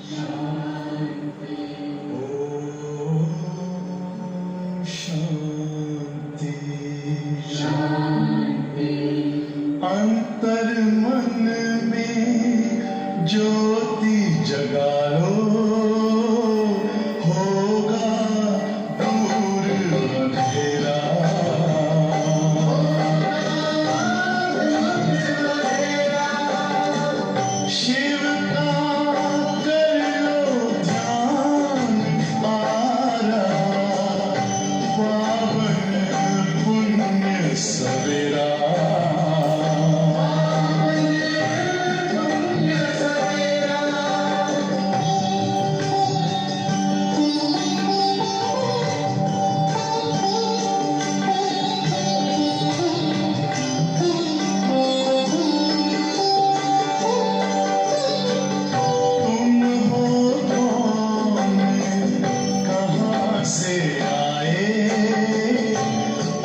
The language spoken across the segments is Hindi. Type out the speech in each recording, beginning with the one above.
शांति शांति। अंतर मन में ज्योति जगा लो, होगा दूर अंधेरा। शिव का कर लो ध्यान, आरा पावन पुण्य सवेरा। तुम हो कौन, कहाँ से आए,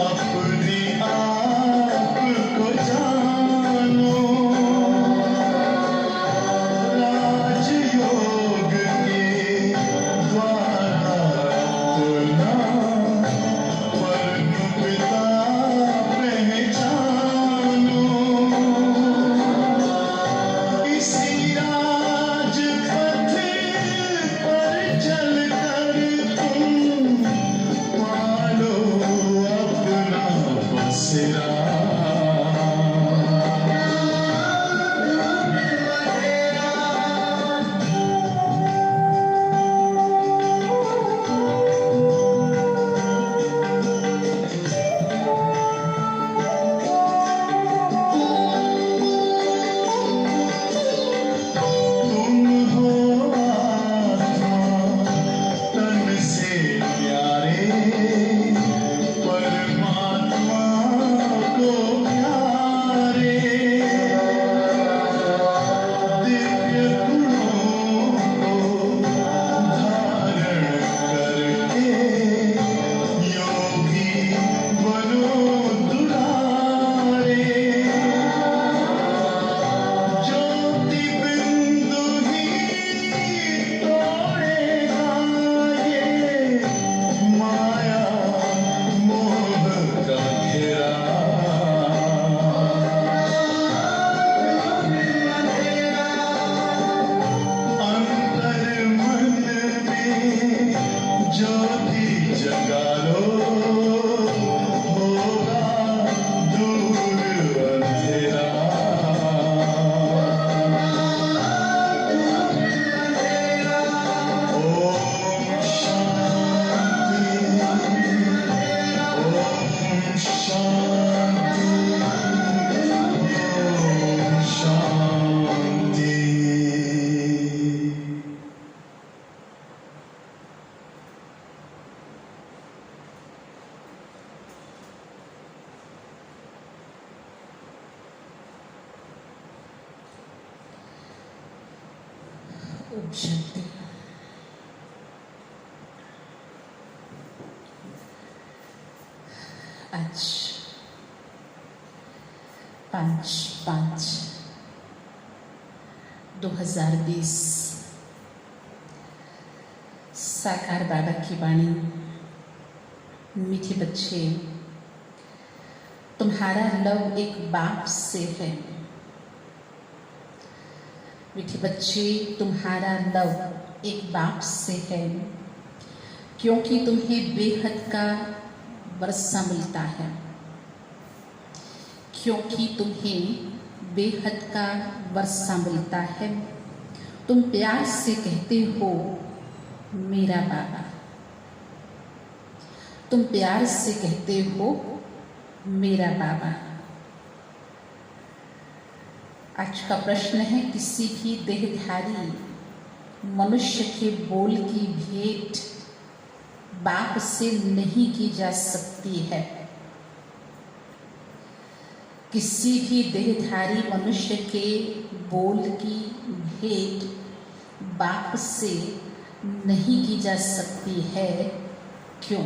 अपने आप को जानो। राजयोग के द्वारा अपना परम पिता पहचानो। इसी राजपथ पर चलकर तुम पालो अपना बसेरा। तुम हो आत्मा तन से प्यारे, परमात्मा को प्यारे। दिव्य गुणों को धारण करके योगी बनो दुलारे। ज्योति बिंदु ही तोड़ेगा ये माया मोह का घेरा। अंतर मन में ज्योति जगा लो, होगा दूर अंधेरा। ओम शांति, ओम शांति, ओम शांति। ओम शांति। आज 5/5/2020 साकार बाबा की वाणी। मीठे बच्चे, तुम्हारा लव एक बाप से है। मीठे बच्चे, तुम्हारा लव एक बाप से है, क्योंकि तुम्हें बेहद का वर्षा मिलता है। क्योंकि तुम्हें बेहद का वर्षा मिलता है, तुम प्यार से कहते हो मेरा बाबा। तुम प्यार से कहते हो मेरा बाबा। आज का प्रश्न है, किसी भी देहधारी मनुष्य के बोल की भेंट बाप से नहीं की जा सकती है। किसी भी देहधारी मनुष्य के बोल की भेंट बाप से नहीं की जा सकती है। क्यों?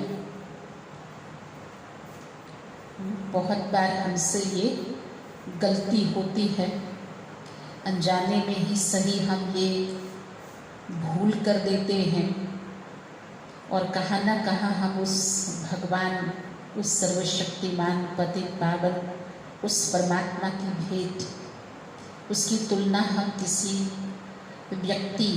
बहुत बार हमसे ये गलती होती है, अनजाने में ही सही हम ये भूल कर देते हैं और कहाँ न कहाँ हम उस भगवान, उस सर्वशक्तिमान पति पावन, उस परमात्मा की भेंट, उसकी तुलना हम किसी व्यक्ति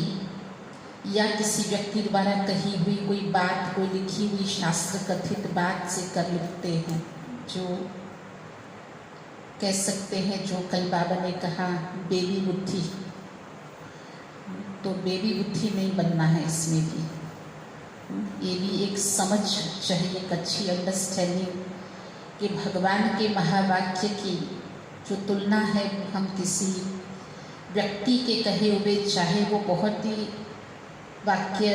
या किसी व्यक्ति द्वारा कही हुई कोई बात, कोई लिखी हुई शास्त्र कथित बात से कर लेते हैं, जो कह सकते हैं, जो कल बाबा ने कहा बेबी बुद्धि। तो बेबी बुद्धि नहीं बनना है इसमें भी। ये भी एक समझ चाहिए, एक अच्छी अंडरस्टैंडिंग कि भगवान के महावाक्य की जो तुलना है हम किसी व्यक्ति के कहे हुए, चाहे वो बहुत ही वाक्य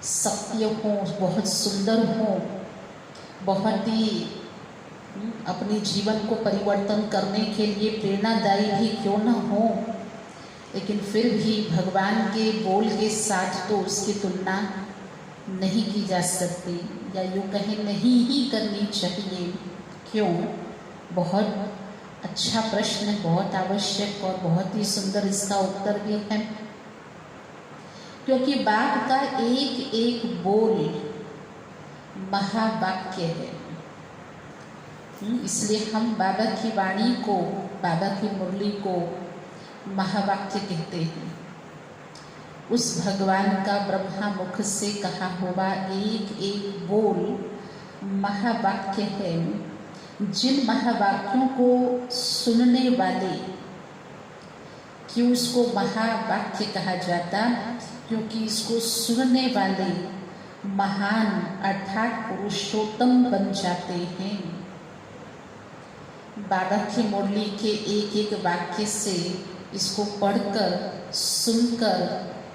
सत्य हो, बहुत सुंदर हो, बहुत ही अपने जीवन को परिवर्तन करने के लिए प्रेरणादायी भी क्यों न हो, लेकिन फिर भी भगवान के बोल के साथ तो उसकी तुलना नहीं की जा सकती, या यूँ कहें नहीं ही करनी चाहिए। क्यों? बहुत अच्छा प्रश्न, बहुत आवश्यक और बहुत ही सुंदर इसका उत्तर भी है। क्योंकि बाप का एक एक बोल महावाक्य है। इसलिए हम बाबा की वाणी को, बाबा की मुरली को महावाक्य कहते हैं। उस भगवान का ब्रह्मा मुख से कहा हुआ एक एक बोल महावाक्य है। जिन महावाक्यों को सुनने वाले, क्यों इसको महावाक्य कहा जाता? क्योंकि इसको सुनने वाले महान अर्थात पुरुषोत्तम बन जाते हैं। बाबा की मुरली के एक एक वाक्य से इसको पढ़कर, सुनकर,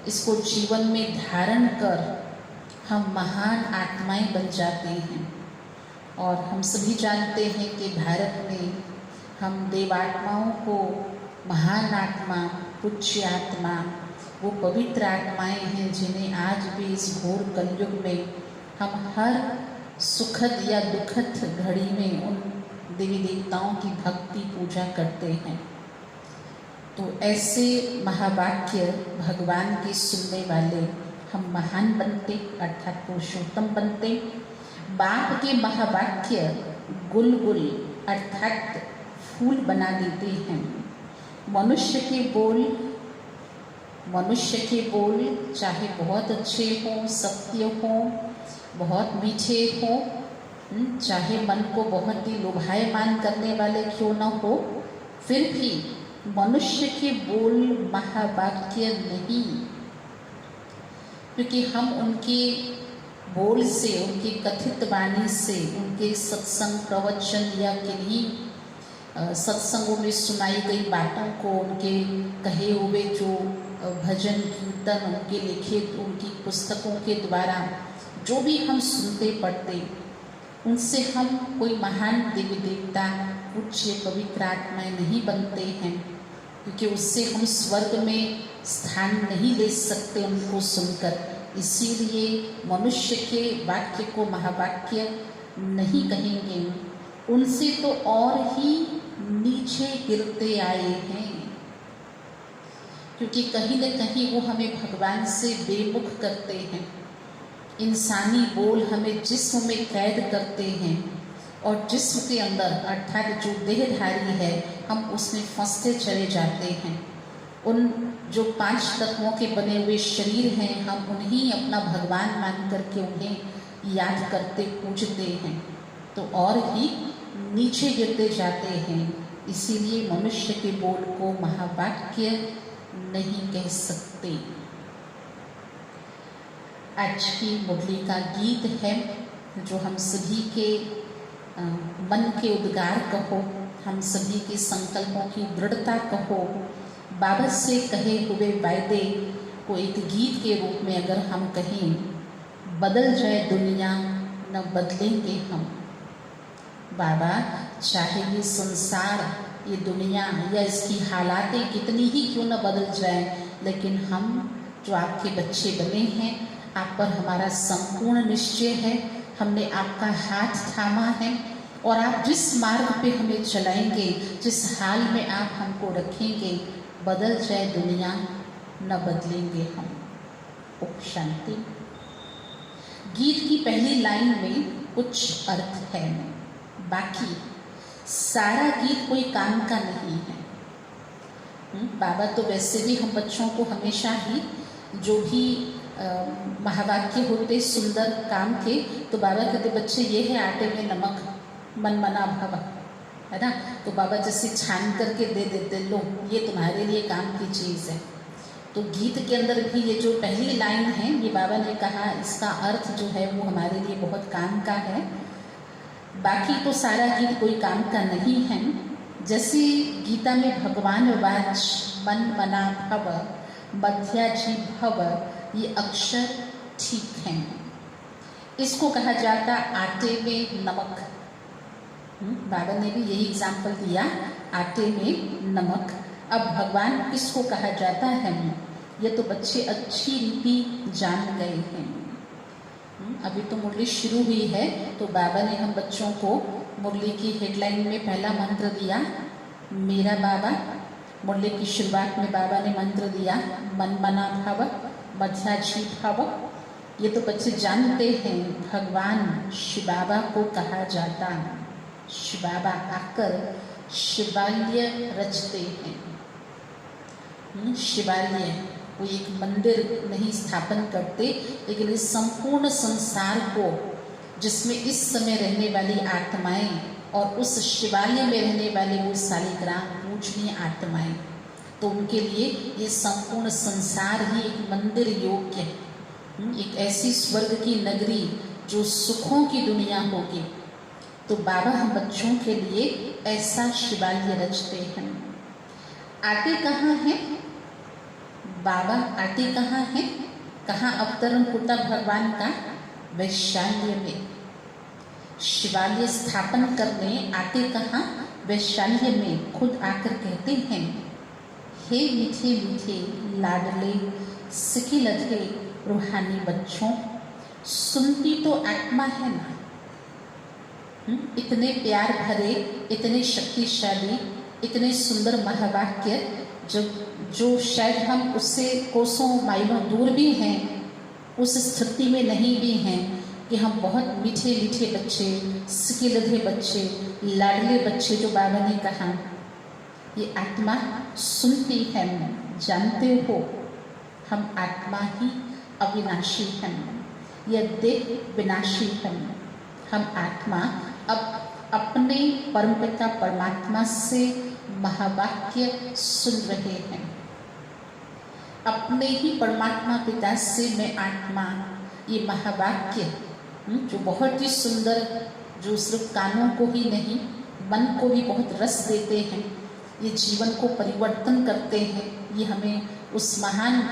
इसको जीवन में धारण कर हम महान आत्माएं बन जाते हैं। और हम सभी जानते हैं कि भारत में हम देवात्माओं को महान आत्मा, पूज्य आत्मा, वो पवित्र आत्माएं हैं जिन्हें आज भी इस घोर कलयुग में हम हर सुखद या दुखद घड़ी में उन देवी देवताओं की भक्ति पूजा करते हैं। तो ऐसे महावाक्य भगवान के सुनने वाले हम महान बनते, अर्थात पुरुषोत्तम बनते। बाप के महावाक्य गुलगुल अर्थात फूल बना देते हैं। मनुष्य के बोल चाहे बहुत अच्छे हों, सत्य हों, बहुत मीठे हों, चाहे मन को बहुत ही लुभायमान करने वाले क्यों न हो, फिर भी मनुष्य के बोल महावाक्य नहीं। क्योंकि हम उनके बोल से, उनकी कथित वाणी से, उनके सत्संग प्रवचन या किन्हीं सत्संगों में सुनाई गई बातों को, उनके कहे हुए जो भजन कीर्तन, उनके लिखित, उनकी पुस्तकों के द्वारा जो भी हम सुनते पढ़ते, उनसे हम कोई महान देवी देवता, पूज्य पवित्र आत्माएं नहीं बनते हैं। क्योंकि उससे हम स्वर्ग में स्थान नहीं ले सकते उनको सुनकर। इसीलिए मनुष्य के वाक्य को महावाक्य नहीं कहेंगे, उनसे तो और ही नीचे गिरते आए हैं। क्योंकि कहीं न कहीं वो हमें भगवान से बेमुख करते हैं। इंसानी बोल हमें जिस्म में कैद करते हैं और जिस्म के अंदर अर्थात जो देहधारी है, हम उसमें फंसते चले जाते हैं। उन जो 5 तत्वों के बने हुए शरीर हैं, हम उन्हीं अपना भगवान मान करके उन्हें याद करते पूजते हैं, तो और ही नीचे गिरते जाते हैं। इसीलिए मनुष्य के बोल को महावाक्य नहीं कह सकते। आज की मुरली का गीत है जो हम सभी के मन के उद्गार कहो, हम सभी के संकल्पों की दृढ़ता कहो, बाबा से कहे हुए वायदे को एक गीत के रूप में अगर हम कहें, बदल जाए दुनिया न बदलेंगे हम। बाबा, चाहे ये संसार, ये दुनिया या इसकी हालातें कितनी ही क्यों न बदल जाए, लेकिन हम जो आपके बच्चे बने हैं, आप पर हमारा संपूर्ण निश्चय है। हमने आपका हाथ थामा है और आप जिस मार्ग पे हमें चलाएंगे, जिस हाल में आप हमको रखेंगे, बदल जाए दुनिया न बदलेंगे हम। ओम शांति। गीत की पहली लाइन में कुछ अर्थ है, बाकी सारा गीत कोई काम का नहीं है। बाबा तो वैसे भी हम बच्चों को हमेशा ही जो भी महावाक्य होते सुंदर काम के, तो बाबा कहते बच्चे ये है आटे में नमक, मन मना भव, है ना। तो बाबा जैसे छान करके दे देते, लो ये तुम्हारे लिए काम की चीज़ है। तो गीत के अंदर भी ये जो पहली लाइन है, ये बाबा ने कहा इसका अर्थ जो है वो हमारे लिए बहुत काम का है। बाकी तो सारा गीत कोई काम का नहीं है। जैसे गीता में भगवान वाच मन मना भव मध्याजी भव, ये अक्षर ठीक हैं। इसको कहा जाता आटे में नमक। बाबा ने भी यही एग्जाम्पल दिया, आटे में नमक। अब भगवान किसको कहा जाता है, ये तो बच्चे अच्छी रीति जान गए हैं। अभी तो मुरली शुरू हुई है, तो बाबा ने हम बच्चों को मुरली की हेडलाइन में पहला मंत्र दिया, मेरा बाबा। मुरली की शुरुआत में बाबा ने मंत्र दिया, मन मना भव मध्याजी भव। ये तो बच्चे जानते हैं भगवान शिव बाबा को कहा जाता। शिव बाबा आकर शिवालय रचते हैं। शिवालय वो एक मंदिर नहीं स्थापन करते, लेकिन इस संपूर्ण संसार को, जिसमें इस समय रहने वाली आत्माएं और उस शिवालय में रहने वाले वो शालिग्राम पूजनीय आत्माएं, तो उनके लिए ये संपूर्ण संसार ही एक मंदिर योग्य है। एक ऐसी स्वर्ग की नगरी जो सुखों की दुनिया होगी। तो बाबा हम बच्चों के लिए ऐसा शिवालय रचते हैं। आटे कहाँ हैं? बाबा आटे कहाँ हैं? कहाँ अवतरण होता भगवान का? वैशाल्य में। शिवालय स्थापन करने आटे कहाँ? वैशाल्य में। खुद आकर कहते हैं, हे मीठे मीठे लाडले सिकी लधे रूहानी बच्चों, सुनती तो आत्मा है ना। इतने प्यार भरे, इतने शक्तिशाली, इतने सुंदर महावाक्य जो शायद हम उससे कोसों माइलों दूर भी हैं, उस स्थिति में नहीं भी हैं कि हम बहुत मीठे मीठे बच्चे, सिकिलधे बच्चे, लाडले बच्चे, जो बाबा ने कहा ये आत्मा सुनती है। जानते हो हम आत्मा ही अविनाशी हैं, यह देह विनाशी है। हम आत्मा अब अपने परमपिता परमात्मा से महावाक्य सुन रहे हैं। अपने ही परमात्मा पिता से मैं आत्मा, ये महावाक्य जो बहुत ही सुंदर, जो सिर्फ कानों को ही नहीं मन को भी बहुत रस देते हैं, ये जीवन को परिवर्तन करते हैं। ये हमें उस महान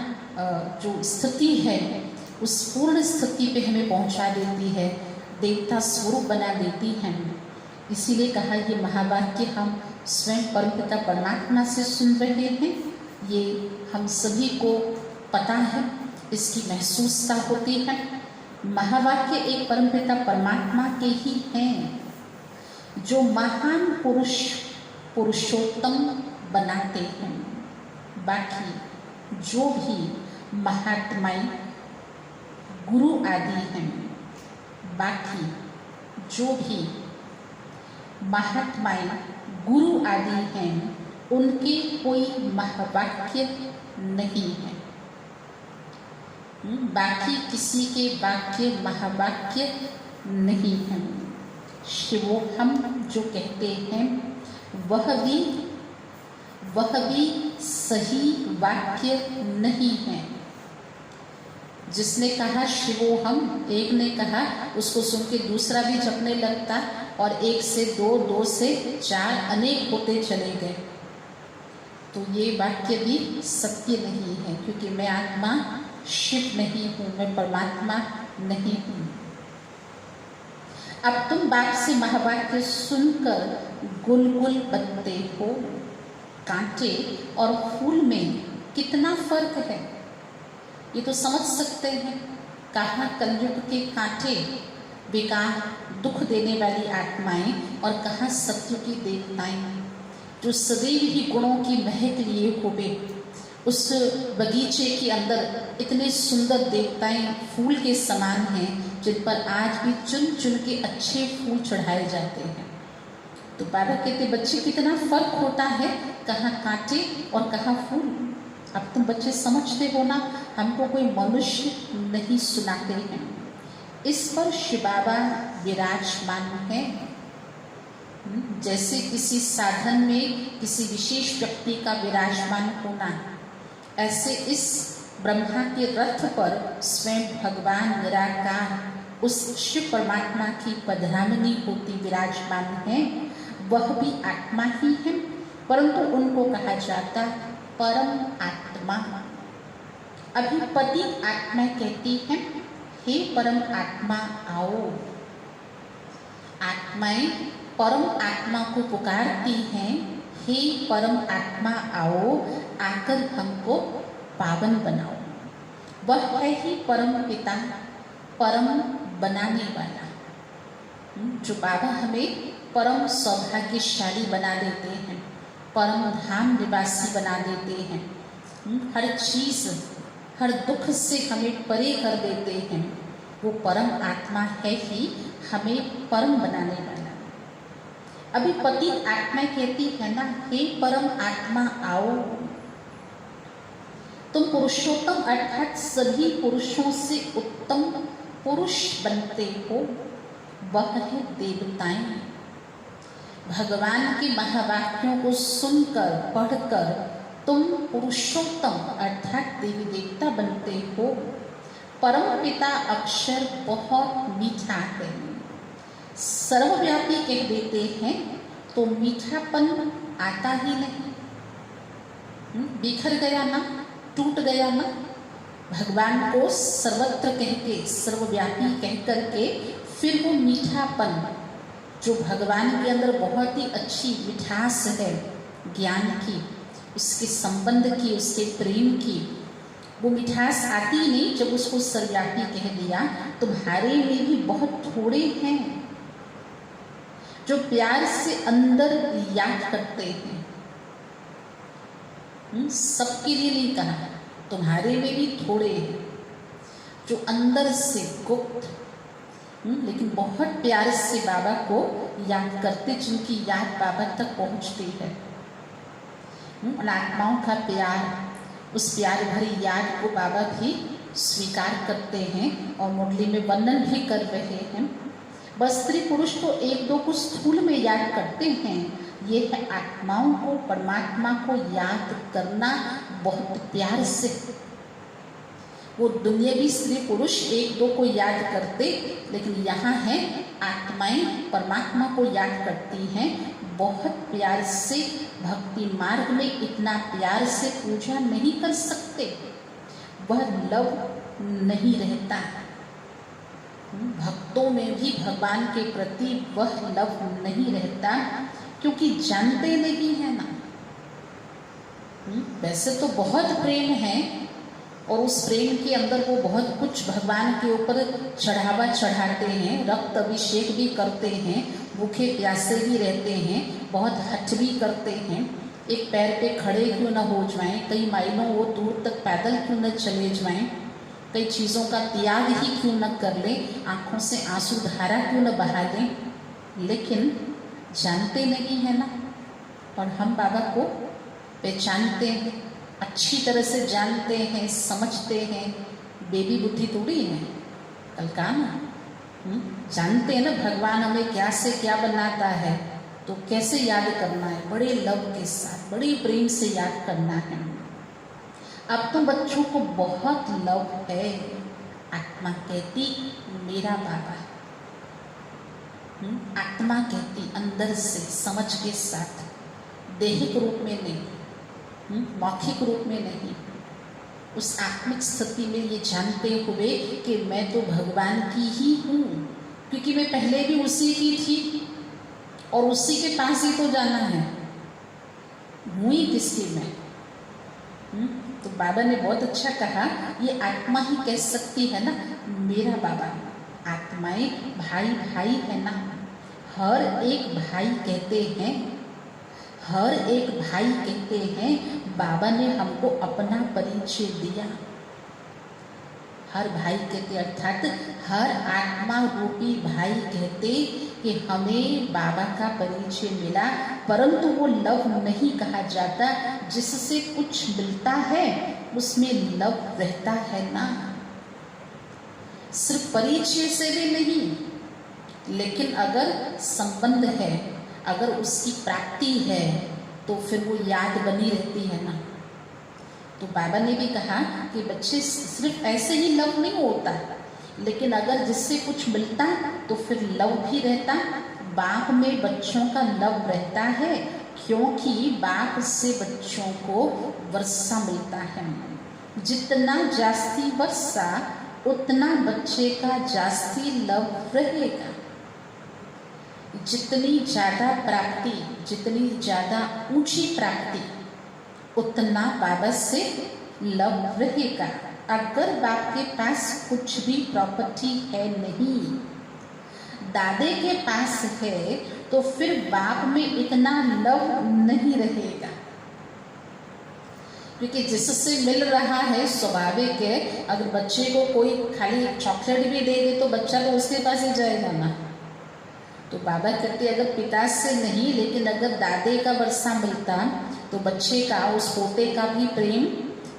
जो स्थिति है, उस पूर्ण स्थिति पे हमें पहुंचा देती है, देवता स्वरूप बना देती हैं। इसीलिए कहा ये महावाक्य हम स्वयं परमपिता परमात्मा से सुन रहे हैं। ये हम सभी को पता है, इसकी महसूसता होती है। महावाक्य एक परमपिता परमात्मा के ही हैं, जो महान पुरुष पुरुषोत्तम बनाते हैं। बाकी जो भी महात्माएं गुरु आदि हैं, बाकी जो भी महात्माएं गुरु आदि हैं, उनके कोई महावाक्य नहीं है। बाकी किसी के वाक्य महावाक्य नहीं हैं। शिवो हम जो कहते हैं वह भी सही वाक्य नहीं है। जिसने कहा शिवो हम, एक ने कहा, उसको सुन के दूसरा भी जपने लगता, और एक से दो, दो से चार, अनेक होते चले गए। तो ये वाक्य भी सत्य नहीं है, क्योंकि मैं आत्मा शिव नहीं हूँ, मैं परमात्मा नहीं हूँ। अब तुम बाप से महावाक्य सुनकर गुलगुल बनते हो। कांटे और फूल में कितना फर्क है, ये तो समझ सकते हैं। कहाँ कलयुग के कांटे, बेकार दुख देने वाली आत्माएं, और कहाँ सत्य की देवताएं जो सदैव ही गुणों की महक लिए हुए, उस बगीचे के अंदर इतने सुंदर देवताएं फूल के समान हैं, जिन पर आज भी चुन चुन के अच्छे फूल चढ़ाए जाते हैं। तो बाबा कहते बच्चे कितना फर्क होता है, कहाँ कांटे और कहाँ फूल। अब तुम बच्चे समझते हो ना, हमको कोई मनुष्य नहीं सुनाते हैं। इस पर शिव बाबा विराजमान है। जैसे किसी साधन में किसी विशेष व्यक्ति का विराजमान होना, ऐसे इस ब्रह्मा के रथ पर स्वयं भगवान निराकार उस शिव परमात्मा की पधरामनी होती विराजमान है। वह भी आत्मा ही है, परंतु उनको कहा जाता परम आत्मा। अभी पति आत्मा कहती है, हे परम आत्मा आओ। आत्माएं परम आत्मा को पुकारती हैं, हे परम आत्मा आओ, आकर हमको पावन बनाओ। वह है ही परम पिता, परम बनाने वाला, जो बाबा हमें परम सौभाग्यशाली बना देते हैं, परम धाम निवासी बना देते हैं। हर चीज़, हर दुख से हमें परे कर देते हैं। वो परम आत्मा है ही हमें परम बनाने वाला। अभी पति आत्मा कहती है ना, हे परम आत्मा आओ। तुम पुरुषोत्तम अर्थात सभी पुरुषों से उत्तम पुरुष बनते हो, वह है देवताएं। भगवान के महावाक्यों को सुनकर पढ़कर तुम पुरुषोत्तम अर्थात देवी देवता बनते हो। परम पिता अक्षर बहुत मीठा है, सर्वव्यापी कह देते हैं तो मीठापन आता ही नहीं। बिखर गया ना, टूट गया ना। भगवान को सर्वत्र कह के, सर्वव्यापी कह कर के, फिर वो मीठापन जो भगवान के अंदर बहुत ही अच्छी मिठास है ज्ञान की, उसके संबंध की, उसके प्रेम की, वो मिठास आती नहीं। जब उसको सर्वव्यापी कह दिया, तुम्हारे में भी बहुत थोड़े हैं जो प्यार से अंदर याद करते हैं। सबके लिए नहीं कहा, तुम्हारे में भी थोड़े हैं जो अंदर से गुप्त, लेकिन बहुत प्यार से बाबा को याद करते, जिनकी याद बाबा तक पहुंचती है। उन आत्माओं का प्यार, उस प्यार भरी याद को बाबा भी स्वीकार करते हैं और मुरली में वर्णन भी कर रहे हैं। बस स्त्री पुरुष तो एक दो कुछ स्थूल में याद करते हैं, ये है आत्माओं को, परमात्मा को याद करना बहुत प्यार से। वो दुनियावी स्त्री पुरुष एक दो को याद करते, लेकिन यहाँ है आत्माएं परमात्मा को याद करती हैं बहुत प्यार से। भक्ति मार्ग में इतना प्यार से पूजा नहीं कर सकते, वह लव नहीं रहता। भक्तों में भी भगवान के प्रति वह लव नहीं रहता, क्योंकि जानते नहीं है ना। वैसे तो बहुत प्रेम है और उस प्रेम के अंदर वो बहुत कुछ भगवान के ऊपर चढ़ावा चढ़ाते हैं, रक्त अभिषेक भी करते हैं, भूखे प्यासे भी रहते हैं, बहुत हठ भी करते हैं। एक पैर पे खड़े क्यों न हो जाएं, कई माइलों वो दूर तक पैदल क्यों न चले जाएं, कई चीज़ों का त्याग ही क्यों न कर लें, आँखों से आंसू धारा क्यों न बहा दें, लेकिन जानते नहीं है ना। और हम बाबा को पहचानते हैं, अच्छी तरह से जानते हैं, समझते हैं। बेबी बुद्धि थोड़ी है, कल का ना जानते हैं ना भगवान हमें क्या से क्या बनाता है, तो कैसे याद करना है, बड़े लव के साथ, बड़े प्रेम से याद करना है। अब तो बच्चों को बहुत लव है। आत्मा कहती मेरा बाबा, आत्मा कहती अंदर से समझ के साथ, देहिक रूप में नहीं, मौखिक रूप में नहीं, उस आत्मिक स्थिति में ये जानते हुए कि मैं तो भगवान की ही हूँ, क्योंकि मैं पहले भी उसी की थी और उसी के पास ही तो जाना है, हूँ ही किसकी मैं। तो बाबा ने बहुत अच्छा कहा, ये आत्मा ही कह सकती है ना मेरा बाबा। आत्माएं भाई भाई है ना, हर एक भाई कहते हैं, हर एक भाई कहते हैं बाबा ने हमको अपना परिचय दिया। हर भाई कहते अर्थात हर आत्मा रूपी भाई कहते कि हमें बाबा का परिचय मिला, परंतु वो लव नहीं कहा जाता। जिससे कुछ मिलता है उसमें लव रहता है ना। सिर्फ परिचय से भी नहीं, लेकिन अगर संबंध है, अगर उसकी प्राप्ति है तो फिर वो याद बनी रहती है ना। तो बाबा ने भी कहा कि बच्चे सिर्फ ऐसे ही लव नहीं होता, लेकिन अगर जिससे कुछ मिलता तो फिर लव भी रहता। बाप में बच्चों का लव रहता है, क्योंकि बाप से बच्चों को वर्षा मिलता है। जितना जास्ती वर्षा उतना बच्चे का जास्ती लव रहेगा। जितनी ज़्यादा प्राप्ति, जितनी ज़्यादा ऊंची प्राप्ति, उतना बाबा से लव रहेगा। अगर बाप के पास कुछ भी प्रॉपर्टी है नहीं, दादे के पास है, तो फिर बाप में इतना लव नहीं रहेगा, क्योंकि जिससे मिल रहा है स्वाभाविक है। अगर बच्चे को कोई खाली चॉकलेट भी दे दे तो बच्चा तो उसके पास ही जाएगा ना। तो बाबा कहते अगर पिता से नहीं, लेकिन अगर दादे का वर्षा मिलता तो बच्चे का, उस पोते का भी प्रेम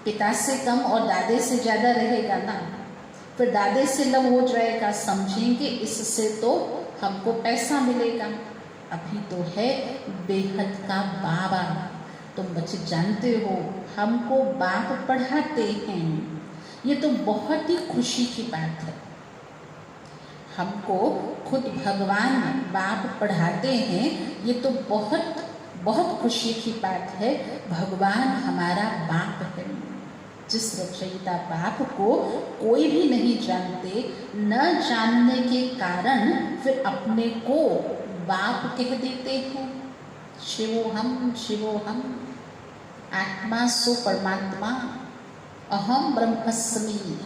पिता से कम और दादे से ज़्यादा रहेगा ना। फिर दादे से लव हो जाएगा, समझेंगे इससे तो हमको पैसा मिलेगा। अभी तो है बेहद का बाबा। तुम बच्चे जानते हो हमको बाप पढ़ाते हैं, ये तो बहुत ही खुशी की बात है। हमको खुद भगवान बाप पढ़ाते हैं, ये तो बहुत बहुत खुशी की बात है। भगवान हमारा बाप है। जिस रचयिता बाप को कोई भी नहीं जानते, न जानने के कारण फिर अपने को बाप कह देते हैं। शिवोहम शिवोहम, आत्मा सो परमात्मा, अहम ब्रह्मस्मि।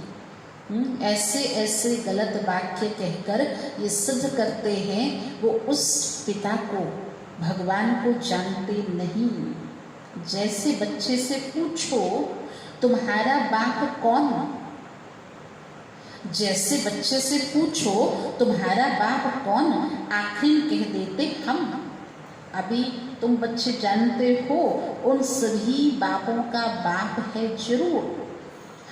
ऐसे ऐसे गलत वाक्य कहकर ये सिद्ध करते हैं वो उस पिता को, भगवान को जानते नहीं। जैसे बच्चे से पूछो तुम्हारा बाप कौन, जैसे बच्चे से पूछो तुम्हारा बाप कौन, आखिर कह देते हम। अभी तुम बच्चे जानते हो उन सभी बापों का बाप है जरूर।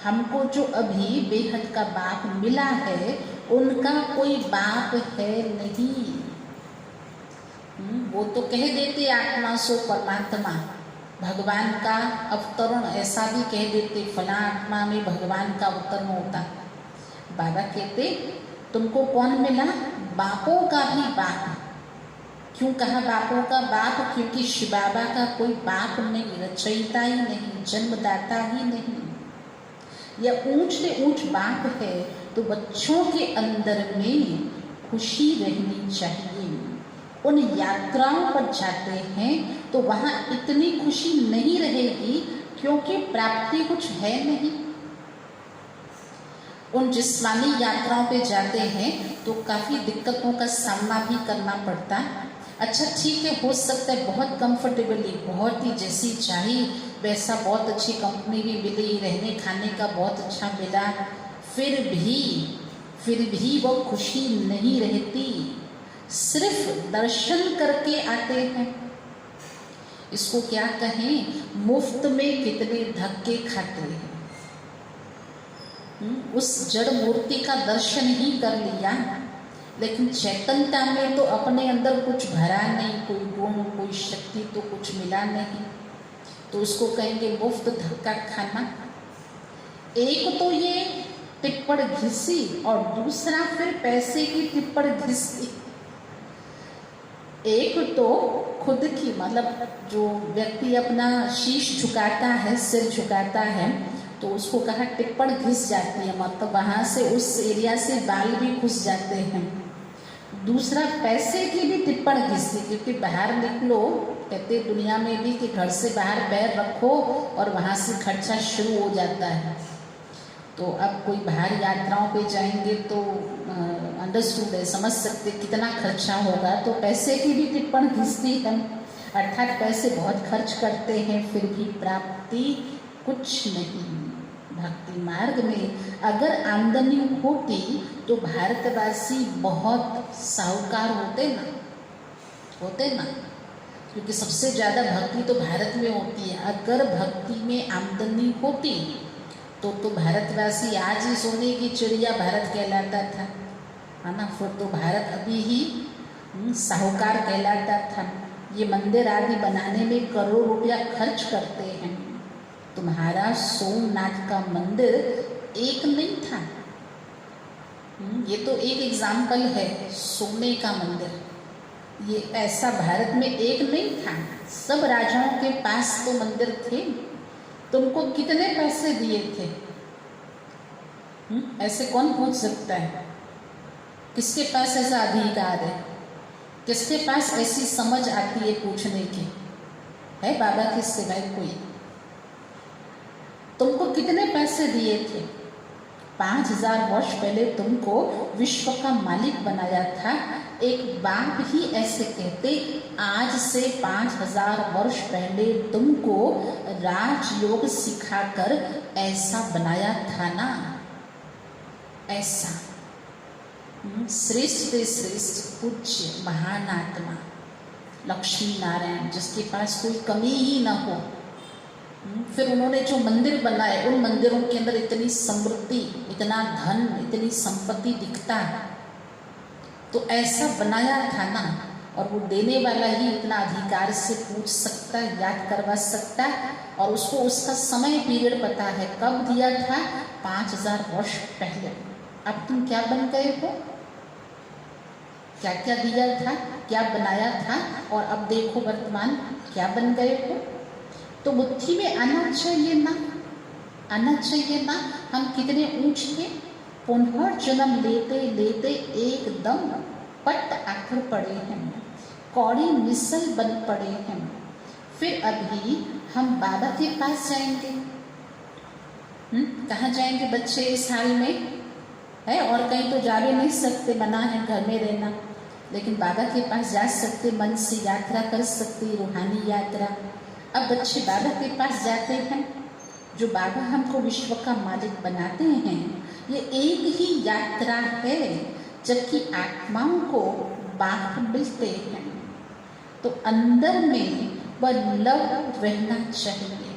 हमको जो अभी बेहद का बाप मिला है उनका कोई बाप है नहीं। वो तो कह देते आत्मा सो परमात्मा, भगवान का अवतरण ऐसा भी कह देते, फला आत्मा में भगवान का अवतरण होता। बाबा कहते तुमको कौन मिला, बापों का भी बाप। क्यों कहा बापों का बाप, क्योंकि शिव बाबा का कोई बाप नहीं, रचयिता ही नहीं, जन्मदाता ही नहीं। यह ऊंच से ऊंच बाप है तो बच्चों के अंदर में खुशी रहनी चाहिए। उन यात्राओं पर जाते हैं तो वहाँ इतनी खुशी नहीं रहेगी, क्योंकि प्राप्ति कुछ है नहीं। उन जिस्मानी यात्राओं पे जाते हैं तो काफ़ी दिक्कतों का सामना भी करना पड़ता। अच्छा ठीक है, हो सकता है बहुत कंफर्टेबली, बहुत ही जैसी चाहिए वैसा बहुत अच्छी कंपनी भी मिली, रहने खाने का बहुत अच्छा मिला, फिर भी वो खुशी नहीं रहती। सिर्फ दर्शन करके आते हैं, इसको क्या कहें, मुफ्त में कितने धक्के खाते हैं। उस जड़ मूर्ति का दर्शन ही कर लिया, लेकिन चैतन्यता में तो अपने अंदर कुछ भरा नहीं, कोई गुण कोई शक्ति तो कुछ मिला नहीं, तो उसको कहेंगे मुफ्त धक्का खाना। एक तो ये टिप्पण घिसी और दूसरा फिर पैसे की टिप्पण घिसी। एक तो खुद की, मतलब जो व्यक्ति अपना शीश झुकाता है, सिर झुकाता है, तो उसको कहा टिप्पण घिस जाती है, मतलब वहाँ से उस एरिया से बाल भी घुस जाते हैं। दूसरा पैसे की भी टिप्पण घिसती, क्योंकि बाहर निकलो, कहते दुनिया में भी कि घर से बाहर पैर रखो और वहाँ से खर्चा शुरू हो जाता है। तो अब कोई बाहर यात्राओं पे जाएंगे तो अंडरस्टूड है, समझ सकते कितना खर्चा होगा, तो पैसे की भी टिप्पण घिसती है। अर्थात पैसे बहुत खर्च करते हैं फिर भी प्राप्ति कुछ नहीं। भक्ति मार्ग में अगर आमदनी होती तो भारतवासी बहुत साहूकार होते ना, क्योंकि सबसे ज़्यादा भक्ति तो भारत में होती है। अगर भक्ति में आमदनी होती तो भारतवासी आज ही सोने की चिड़िया भारत कहलाता था, है ना। फिर तो भारत अभी ही साहूकार कहलाता था। ये मंदिर आदि बनाने में करोड़ रुपया खर्च करते हैं। तुम्हारा सोमनाथ का मंदिर एक नहीं था, ये तो एक एग्जाम्पल है। सोने का मंदिर ये ऐसा भारत में एक नहीं था, सब राजाओं के पास तो मंदिर थे। तुमको कितने पैसे दिए थे? ऐसे कौन पूछ सकता है? किसके पास ऐसा अधिकार है? किसके पास ऐसी समझ आती है पूछने की? है बाबा के सिवाय कोई? तुमको कितने पैसे दिए थे? 5000 वर्ष पहले तुमको विश्व का मालिक बनाया था। एक बाप ही ऐसे कहते, आज से 5000 वर्ष पहले तुमको राजयोग सिखाकर ऐसा बनाया था ना। ऐसा श्रेष्ठ से श्रेष्ठ पूज्य महान आत्मा लक्ष्मी नारायण, जिसके पास कोई कमी ही ना हो। फिर उन्होंने जो मंदिर बनाए, उन मंदिरों के अंदर इतनी समृद्धि, इतना धन, इतनी संपत्ति दिखता है, तो ऐसा बनाया था ना। और वो देने वाला ही इतना अधिकार से पूछ सकता है, याद करवा सकता है, और उसको उसका समय पीरियड पता है, कब दिया था? 5000 वर्ष पहले। अब तुम क्या बन गए हो? क्या क्या दिया था, क्या बनाया था, और अब देखो वर्तमान क्या बन गए हो। तो बुद्धि में आना चाहिए ना हम कितने ऊंचे पुनर्जन्म लेते लेते एकदम पट आकर पड़े हैं, कौड़ी मिसल बन पड़े हैं। फिर अभी हम बाबा के पास जाएंगे। कहाँ जाएंगे बच्चे इस हाल में? है और कहीं तो जा भी नहीं सकते, मना है घर में रहना, लेकिन बाबा के पास जा सकते, मन से यात्रा कर सकते, रूहानी यात्रा। अब बच्चे बाबा के पास जाते हैं, जो बाबा हमको विश्व का मालिक बनाते हैं। ये एक ही यात्रा है, जबकि आत्माओं को बाप मिलते हैं, तो अंदर में वह लव रहना चाहिए।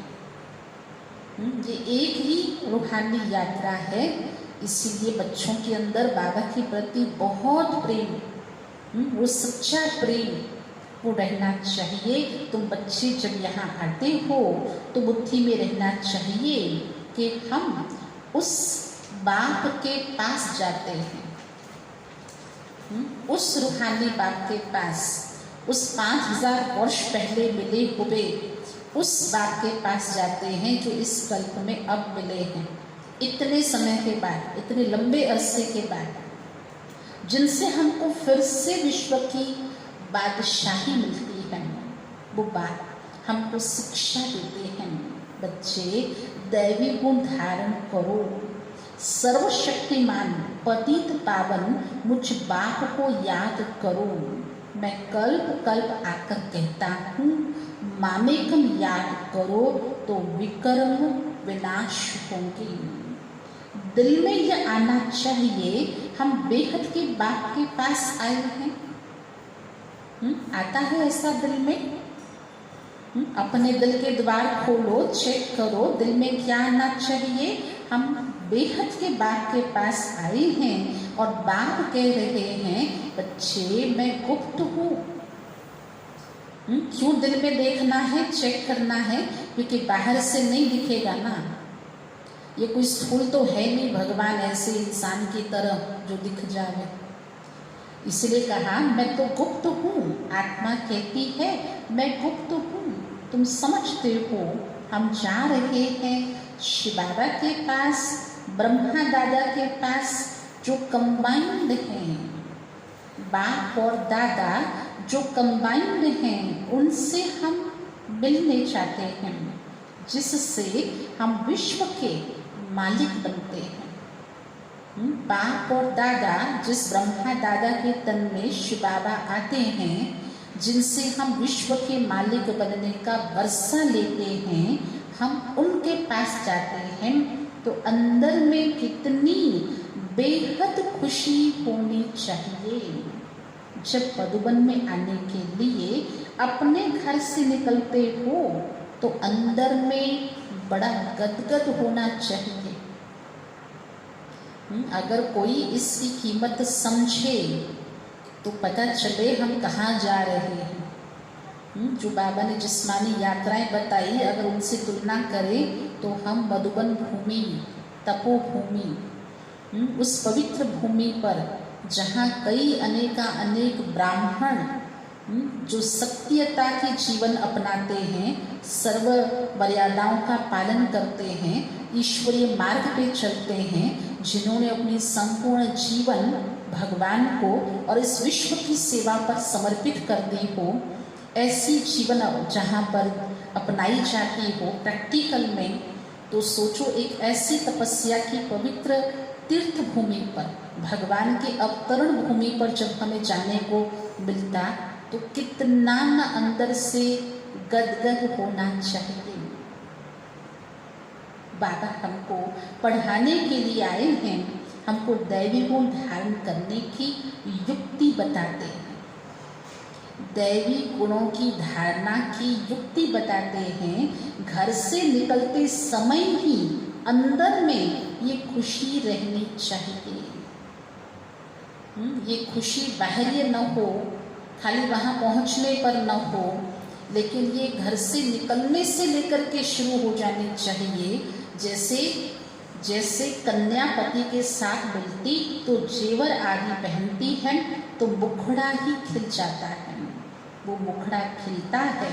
ये एक ही रूहानी यात्रा है, इसीलिए बच्चों के अंदर बाबा के प्रति बहुत प्रेम, वो सच्चा प्रेम वो रहना चाहिए। तुम बच्चे जब यहाँ आते हो तो बुद्धि में रहना चाहिए कि हम उस बाप के पास जाते हैं, उस रूहानी बाप के पास, उस 5000 वर्ष पहले मिले हुए उस बाप के पास जाते हैं, जो इस कल्प में अब मिले हैं, इतने समय के बाद, इतने लंबे अरसे के बाद, जिनसे हमको फिर से विश्व की बादशाही मिलती है। वो बात हमको शिक्षा देते हैं, बच्चे दैवी गुण धारण करो, सर्वशक्तिमान पतित पावन मुझ बाप को याद करो। मैं कल्प कल्प आकर कहता हूँ, मामेकम याद करो तो विकर्म विनाश होंगे। दिल में यह आना चाहिए, हम बेहद के बाप के पास आए हैं। आता है ऐसा दिल में? अपने दिल के द्वार खोलो, चेक करो, दिल में क्या आना चाहिए? हम बेहद के बाप के पास आए हैं और बाप कह रहे हैं, बच्चे मैं गुप्त हूँ। क्यों दिल में देखना है, चेक करना है? क्योंकि बाहर से नहीं दिखेगा ना। ये कोई स्थूल तो है नहीं भगवान ऐसे इंसान की तरह जो दिख जाए। इसलिए कहा मैं तो गुप्त हूँ। आत्मा कहती है मैं गुप्त हूँ, तुम समझते हो। हम जा रहे हैं शिव बाबा के पास, ब्रह्मा दादा के पास, जो कंबाइंड हैं, बाप और दादा जो कंबाइंड हैं, उनसे हम मिलने चाहते हैं, जिससे हम विश्व के मालिक बनते हैं। बाप और दादा, जिस ब्रह्मा दादा के तन में शिव बाबा आते हैं, जिनसे हम विश्व के मालिक बनने का वर्षा लेते हैं, हम उनके पास जाते हैं तो अंदर में कितनी बेहद खुशी होनी चाहिए। जब मधुबन में आने के लिए अपने घर से निकलते हो तो अंदर में बड़ा गदगद होना चाहिए। अगर कोई इसकी कीमत समझे तो पता चले हम कहाँ जा रहे हैं। जो बाबा ने जिस्मानी यात्राएं बताई, अगर उनसे तुलना करें तो हम मधुबन भूमि, तपोभूमि, उस पवित्र भूमि पर जहाँ कई अनेक ब्राह्मण जो सत्यता के जीवन अपनाते हैं, सर्व मर्यादाओं का पालन करते हैं, ईश्वरीय मार्ग पे चलते हैं, जिन्होंने अपनी संपूर्ण जीवन भगवान को और इस विश्व की सेवा पर समर्पित कर दी हो, ऐसी जीवन जहाँ पर अपनाई जाती हो प्रैक्टिकल में, तो सोचो एक ऐसी तपस्या की पवित्र तीर्थ भूमि पर, भगवान के अवतरण भूमि पर जब हमें जाने को मिलता तो कितना न अंदर से गदगद होना चाहिए। बाबा हमको पढ़ाने के लिए आए हैं, हमको दैवी गुण धारण करने की युक्ति बताते हैं, दैवी गुणों की धारणा की युक्ति बताते हैं। घर से निकलते समय ही अंदर में ये खुशी रहनी चाहिए। ये खुशी बाहरी न हो, खाली वहाँ पहुँचने पर न हो, लेकिन ये घर से निकलने से लेकर के शुरू हो जानी चाहिए। जैसे कन्या पति के साथ मिलती तो जेवर आदि पहनती है तो मुखड़ा ही खिल जाता है। वो मुखड़ा खिलता है,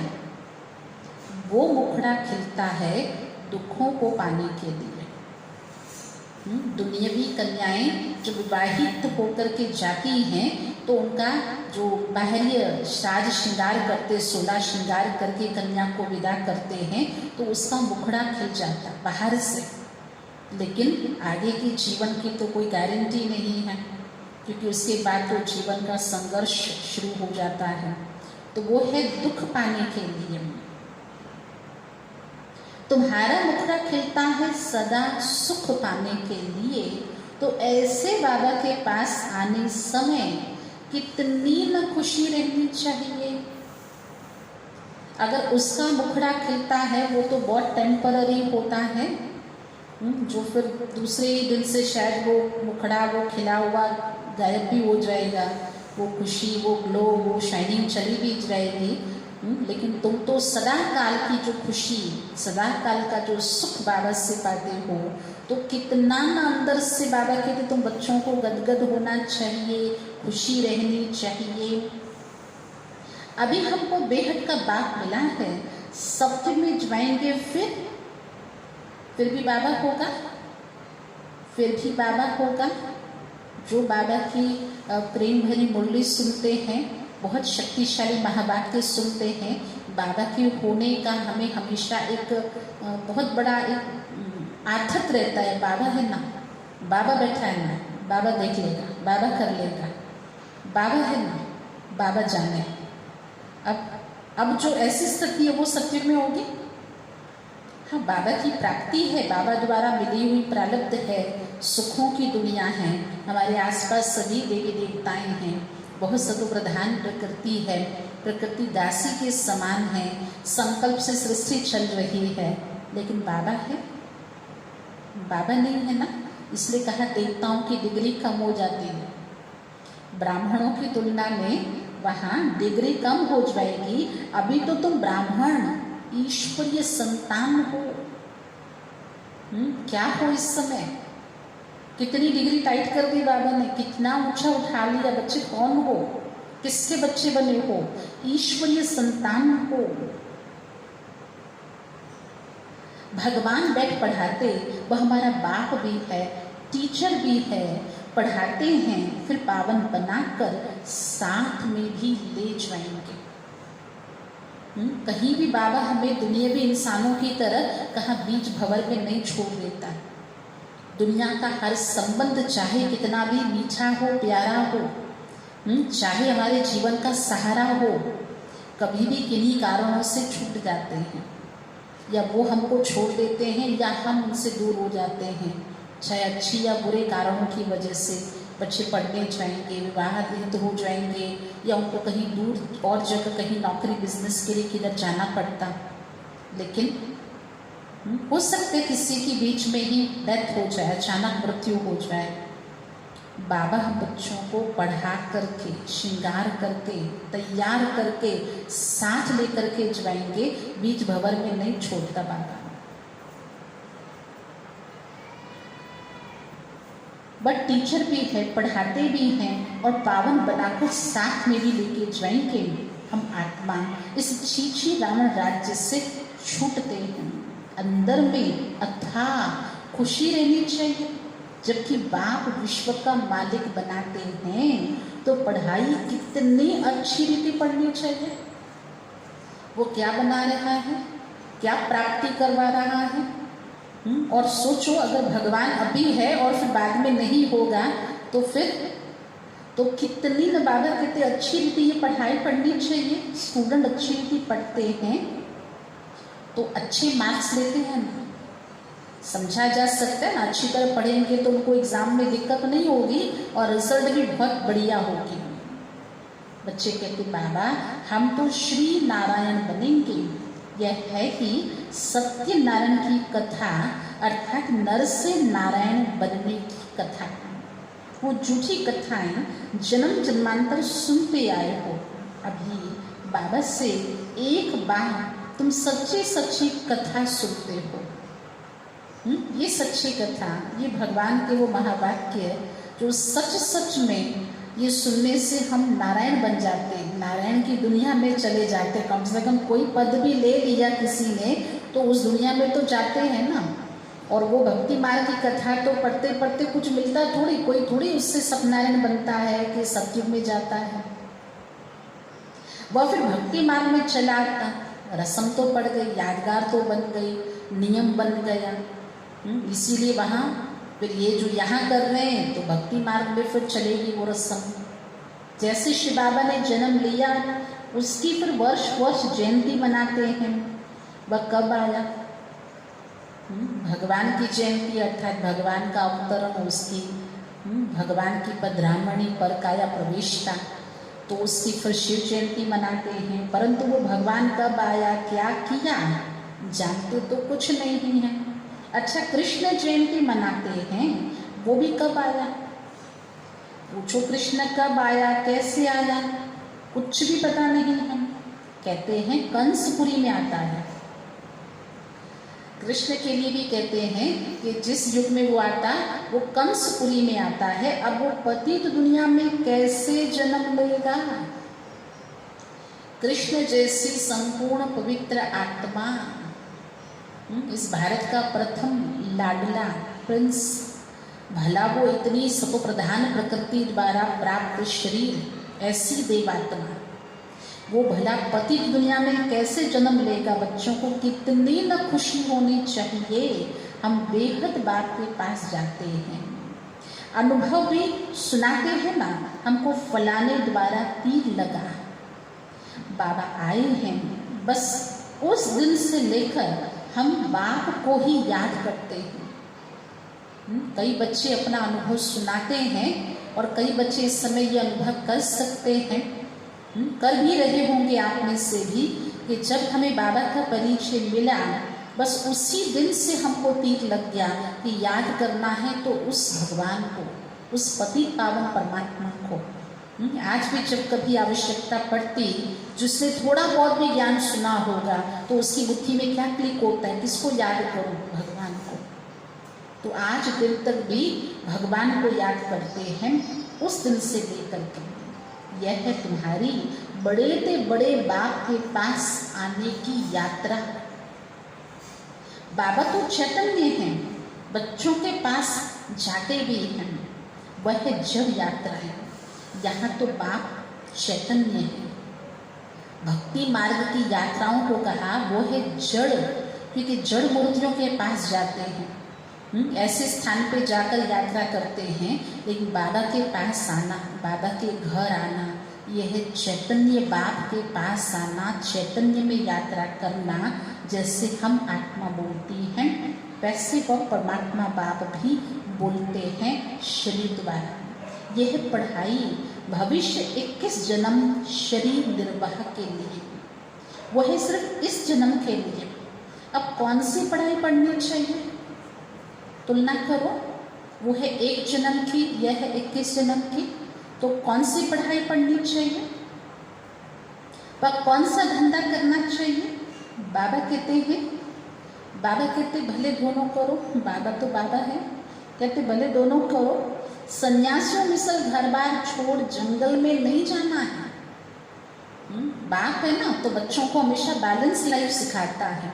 वो मुखड़ा खिलता है दुखों को पाने के लिए। दुनियावी कन्याएं जो विवाहित होकर के जाती हैं तो उनका जो बाहरी साज श्रृंगार करते, 16 श्रृंगार करके कन्या को विदा करते हैं तो उसका मुखड़ा खिल जाता बाहर से, लेकिन आगे के जीवन की तो कोई गारंटी नहीं है, क्योंकि उसके बाद तो जीवन का संघर्ष शुरू हो जाता है। तो वो है दुख पाने के लिए। तुम्हारा मुखड़ा खिलता है सदा सुख पाने के लिए। तो ऐसे बाबा के पास आने समय कितनी न खुशी रहनी चाहिए। अगर उसका मुखड़ा खिलता है वो तो बहुत टेम्पररी होता है, जो फिर दूसरे दिन से शायद वो मुखड़ा, वो खिला हुआ गायब भी हो जाएगा, वो खुशी, वो ग्लो, वो शाइनिंग चली भी जाएगी। लेकिन तुम तो सदा काल की जो खुशी, सदा काल का जो सुख बाबा से पाते हो, तो कितना ना अंदर से बाबा कहते तुम बच्चों को गदगद होना चाहिए, खुशी रहनी चाहिए। अभी हमको बेहद का बाप मिला है, सत्य में जाएंगे फिर भी बाबा होगा, फिर भी बाबा होगा। जो बाबा की प्रेम भरी मुरली सुनते हैं, बहुत शक्तिशाली महावाक्य सुनते हैं, बाबा के होने का हमें हमेशा एक बहुत बड़ा एक आथत रहता है। बाबा है ना, बाबा बैठा है ना, बाबा देख लेगा, बाबा कर लेगा, बाबा है ना, बाबा जाने। अब जो ऐसी स्थिति है वो सत्य में होगी। हाँ, बाबा की प्राप्ति है, बाबा द्वारा मिली हुई प्रारब्ध है, सुखों की दुनिया है, हमारे आसपास सभी देवी देवताएं हैं, बहुत सतो प्रधान प्रकृति है, प्रकृति दासी के समान है, संकल्प से सृष्टि चल रही है, लेकिन बाबा है, बाबा नहीं है ना। इसलिए कहा देवताओं की डिग्री कम हो जाती है, ब्राह्मणों की तुलना में वहाँ डिग्री कम हो जाएगी। अभी तो तुम ब्राह्मण ईश्वरीय संतान हो। क्या हो इस समय? कितनी डिग्री टाइट कर दी बाबा ने, कितना ऊंचा उठा लिया। बच्चे कौन हो, किसके बच्चे बने हो? ईश्वरीय संतान हो। भगवान बैठ पढ़ाते, वह हमारा बाप भी है, टीचर भी है, पढ़ाते हैं, फिर पावन बनाकर साथ में भी ले जाएंगे। कहीं भी बाबा हमें दुनियावी इंसानों की तरह कहाँ बीच भंवर पे नहीं छोड़ देता। दुनिया का हर संबंध चाहे कितना भी मीठा हो, प्यारा हो, चाहे हमारे जीवन का सहारा हो, कभी भी किन्हीं कारणों से छूट जाते हैं, या वो हमको छोड़ देते हैं, या हम उनसे दूर हो जाते हैं, चाहे अच्छी या बुरे कारणों की वजह से। बच्चे पढ़ने जाएंगे, विवाहित हो जाएंगे, या उनको कहीं दूर और जगह कहीं नौकरी बिजनेस के लिए किधर जाना पड़ता। लेकिन हो सकते किसी की बीच में ही डेथ हो जाए, अचानक मृत्यु हो जाए। बाबा हम बच्चों को पढ़ा करके, श्रृंगार करके, तैयार करके, साथ लेकर के जाएंगे, बीच भंवर में नहीं छोड़ता बाबा। बट टीचर भी है, पढ़ाते भी हैं, और पावन बनाकर साथ में भी लेके जाएंगे हम आत्मा। इस छीछी रावण राज्य से छूटते हैं। अंदर में अथाह खुशी रहनी चाहिए। जबकि बाप विश्व का मालिक बनाते हैं, तो पढ़ाई कितनी अच्छी रीति पढ़नी चाहिए। वो क्या बना रहा है, क्या प्राप्ति करवा रहा है। और सोचो, अगर भगवान अभी है और फिर बाद में नहीं होगा, तो फिर तो कितनी न बाबा कहते अच्छी रीति ये पढ़ाई पढ़नी चाहिए। स्टूडेंट अच्छी रीति पढ़ते हैं तो अच्छे मार्क्स लेते हैं ना, समझा जा सकता है ना। अच्छी तरह पढ़ेंगे तो उनको एग्ज़ाम में दिक्कत नहीं होगी और रिजल्ट भी बहुत बढ़िया होगी। बच्चे कहते बाबा हम तो श्री नारायण बनेंगे। यह है कि सत्यनारायण की कथा, अर्थात नर से नारायण बनने की कथा। वो झूठी कथाएं जन्म जन्मांतर सुनते आए हो। अभी बाबा से एक बार तुम सच्ची सच्ची कथा सुनते हो। ये सच्ची कथा, ये भगवान के वो महावाक्य जो सच सच में ये सुनने से हम नारायण बन जाते हैं, नारायण की दुनिया में चले जाते। कम से कम कोई पद भी ले लिया किसी ने तो उस दुनिया में तो जाते हैं ना। और वो भक्ति मार्ग की कथा तो पढ़ते पढ़ते कुछ मिलता थोड़ी, कोई थोड़ी उससे सत्यनारायण बनता है कि सतयुग में जाता है। वह फिर भक्ति मार्ग में चला आता, रस्म तो पड़ गई, यादगार तो बन गई, नियम बन गया। इसीलिए वहाँ फिर ये जो यहाँ कर रहे हैं तो भक्ति मार्ग में फिर चलेगी वो रस्म। जैसे शिव बाबा ने जन्म लिया उसकी फिर वर्ष वर्ष जयंती मनाते हैं। वह कब आया? भगवान की जयंती, अर्थात भगवान का अवतरण, उसकी भगवान की पधरामणी पर काया प्रवेशता, तो उसकी फिर शिव जयंती मनाते हैं। परंतु वो भगवान कब आया, क्या किया, जानते तो कुछ नहीं है। अच्छा, कृष्ण जयंती मनाते हैं, वो भी कब आया? पूछो कृष्ण कब आया, कैसे आया, कुछ भी पता नहीं है। कहते हैं कंसपुरी में आता है। कृष्ण के लिए भी कहते हैं कि जिस युग में वो आता वो कंसपुरी में आता है। अब वो पतित दुनिया में कैसे जन्म लेगा? कृष्ण जैसी संपूर्ण पवित्र आत्मा, इस भारत का प्रथम लाडला प्रिंस, भला वो इतनी सत्प्रधान प्रकृति द्वारा प्राप्त शरीर, ऐसी देवात्मा, वो भला पतित दुनिया में कैसे जन्म लेगा? बच्चों को कितनी न खुशी होनी चाहिए। हम बेहद बाप के पास जाते हैं, अनुभव भी सुनाते हैं ना, हमको फलाने द्वारा तीर लगा, बाबा आए हैं। बस उस दिन से लेकर हम बाप को ही याद करते हैं। कई बच्चे अपना अनुभव सुनाते हैं और कई बच्चे इस समय ये अनुभव कर सकते हैं, कर भी रहे होंगे आप में से भी, कि जब हमें बाबा का परिचय मिला बस उसी दिन से हमको तीर लग गया कि याद करना है तो उस भगवान को, उस पति पावन परमात्मा को। आज भी जब कभी आवश्यकता पड़ती, जिसने थोड़ा बहुत भी ज्ञान सुना होगा तो उसकी बुद्धि में क्या क्लिक होता है, किसको याद करूं? भगवान को। तो आज दिन तक भी भगवान को याद करते हैं, उस दिन से लेकर के। यह है तुम्हारी बड़े से बड़े बाप के पास आने की यात्रा। बाबा तो चैतन्य हैं, बच्चों के पास जाते भी हैं। वह जड़ यात्रा है। यहाँ तो बाप चैतन्य है। भक्ति मार्ग की यात्राओं को कहा वो है जड़, क्योंकि जड़ मूर्तियों के पास जाते हैं। ऐसे स्थान पे जाकर यात्रा करते हैं, लेकिन बाबा के पास आना, बाबा के घर आना, यह चैतन्य बाप के पास आना, चैतन्य में यात्रा करना। जैसे हम आत्मा बोलती हैं वैसे वह परमात्मा बाप भी बोलते हैं शरीर द्वारा। यह पढ़ाई भविष्य 21 जन्म शरीर निर्वाह के लिए, वह सिर्फ इस जन्म के लिए। अब कौन सी पढ़ाई पढ़नी चाहिए? तुलना करो, वो है 1 जन्म की, यह है 21 जन्म की, तो कौन सी पढ़ाई पढ़नी चाहिए? वह कौन सा धंधा करना चाहिए? बाबा कहते भले दोनों करो। बाबा तो बाबा है, कहते भले दोनों करो। सन्यासियों मिसल घर बार छोड़ जंगल में नहीं जाना है। बाप है ना, तो बच्चों को हमेशा बैलेंस लाइफ सिखाता है।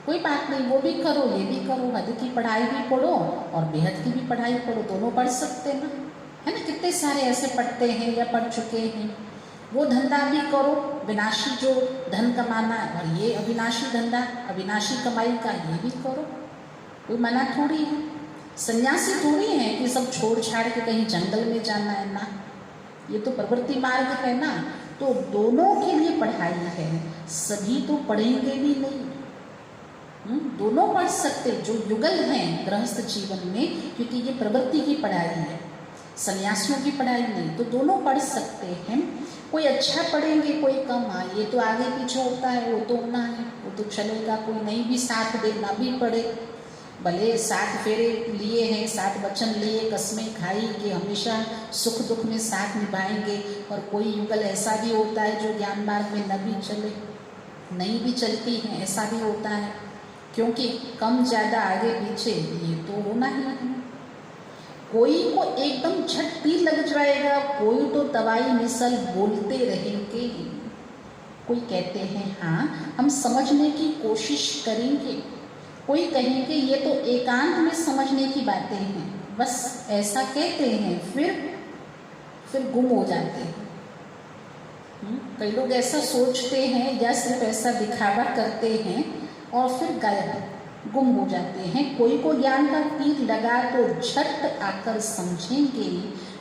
कोई बात नहीं, वो भी करो ये भी करो, हद की पढ़ाई भी पढ़ो और बेहद की भी पढ़ाई पढ़ो, दोनों पढ़ सकते ना, है ना। कितने सारे ऐसे पढ़ते हैं या पढ़ चुके हैं। वो धंधा भी करो, विनाशी जो धन कमाना है, और ये अविनाशी धंधा, अविनाशी कमाई का ये भी करो, कोई मना थोड़ी है। सन्यासी थोड़ी है कि सब छोड़ छाड़ के कहीं जंगल में जाना है ना, ये तो प्रवृत्ति मार्ग है ना। तो दोनों के लिए पढ़ाई है, सभी तो पढ़ेंगे भी नहीं। दोनों पढ़ सकते जो युगल हैं गृहस्थ जीवन में, क्योंकि ये प्रवृत्ति की पढ़ाई है, सन्यासियों की पढ़ाई नहीं। तो दोनों पढ़ सकते हैं। कोई अच्छा पढ़ेंगे कोई कम, ये तो आगे पीछे होता है, वो तो होना है, वो तो चलेगा। कोई नहीं भी साथ दे ना भी पढ़े, भले 7 फेरे लिए हैं, 7 वचन लिए, कस्में खाई कि हमेशा सुख दुख में साथ निभाएंगे। और कोई युगल ऐसा भी होता है जो ज्ञान मार्ग में न भी चले, नहीं भी चलती हैं, ऐसा भी होता है। क्योंकि कम ज़्यादा आगे पीछे ये तो होना ही है। कोई को एकदम झटती लग जाएगा, कोई तो दवाई मिसल बोलते रहेंगे। कोई कहते हैं हाँ हम समझने की कोशिश करेंगे, कोई कहेंगे ये तो एकांत में समझने की बातें हैं, बस ऐसा कहते हैं, फिर गुम हो जाते हैं। कई लोग ऐसा सोचते हैं या सिर्फ ऐसा दिखावा करते हैं और फिर गायब गुम हो जाते हैं। कोई को ज्ञान का तीर लगा तो झट आकर समझेंगे,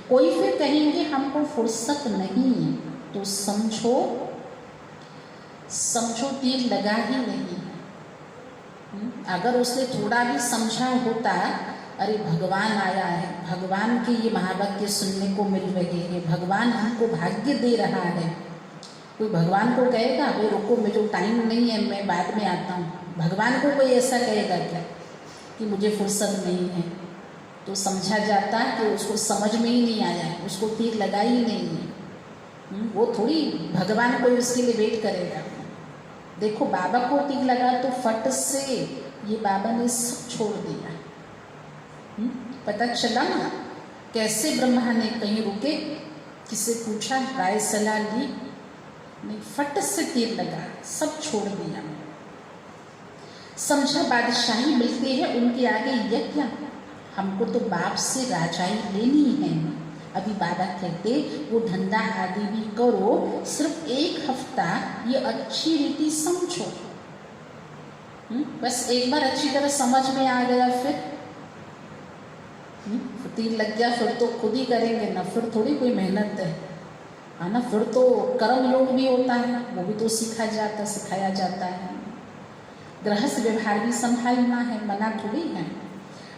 कोई फिर कहेंगे हमको फुर्सत नहीं, तो समझो तीर लगा ही नहीं। अगर उसने थोड़ा भी समझा होता, अरे भगवान आया है, भगवान के ये महावाक्य सुनने को मिल रहे हैं, भगवान हमको भाग्य दे रहा है। कोई भगवान को कहेगा भाई रुको मुझे टाइम नहीं है, मैं बाद में आता हूँ। भगवान को कोई ऐसा कहेगा क्या कि मुझे फुर्सत नहीं है? तो समझा जाता कि उसको समझ में ही नहीं आया, उसको तीर लगा ही नहीं है। वो थोड़ी भगवान कोई उसके लिए वेट करेगा। देखो बाबा को तीर लगा तो फट से ये बाबा ने सब छोड़ दिया। पता चला ना कैसे ब्रह्मा ने कहीं रुके, किसे पूछा, राय सलाह ली नहीं, फट से तीर लगा, सब छोड़ दिया। समझा बादशाही मिलती है उनके आगे यज्ञ, हमको तो बाप से राजाई लेनी है। अभी बाबा कहते वो धंधा आदि भी करो, सिर्फ 1 हफ्ता ये अच्छी रीति समझो। बस एक बार अच्छी तरह समझ में आ गया, फिर तीर लग गया, फिर तो खुद ही करेंगे ना, फिर थोड़ी कोई मेहनत है ना। फिर तो कर्म योग भी होता है, वो भी तो सिखाया जाता है। गृहस्थ व्यवहार भी संभालना है, मना थोड़ी है।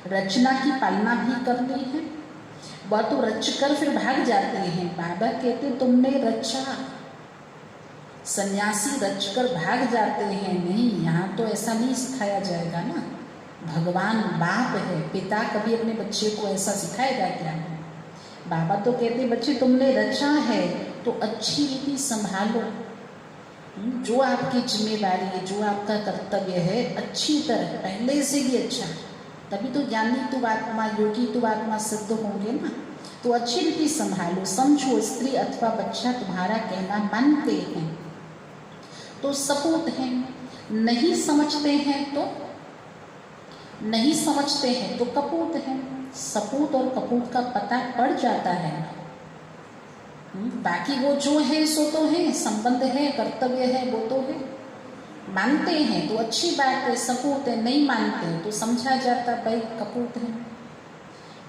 रचना की पालना भी करनी है। वह तो रच कर फिर भाग जाते हैं। बाबा कहते तुमने रचा, सन्यासी रच कर भाग जाते हैं। नहीं, यहाँ तो ऐसा नहीं सिखाया जाएगा ना। भगवान बाप है, पिता कभी अपने बच्चे को ऐसा सिखाएगा क्या? बाबा तो कहते बच्चे तुमने रचा है तो अच्छी रीति संभालो। जो आपकी जिम्मेदारी है, जो आपका कर्तव्य है, अच्छी तरह पहले से भी अच्छा, तभी तो ज्ञानी तुम आत्मा, योगी तुम आत्मा सिद्ध होंगे ना। तो अच्छी रीति संभालो, समझो। स्त्री अथवा बच्चा तुम्हारा कहना मानते हैं तो सपूत हैं, नहीं समझते हैं तो कपूत हैं। सपूत और कपूत का पता पड़ जाता है। बाकी वो जो है सो तो है, संबंध है, कर्तव्य है, वो तो है। मानते हैं तो अच्छी बात है, सपूत है। नहीं मानते तो समझा जाता भाई कपूत है।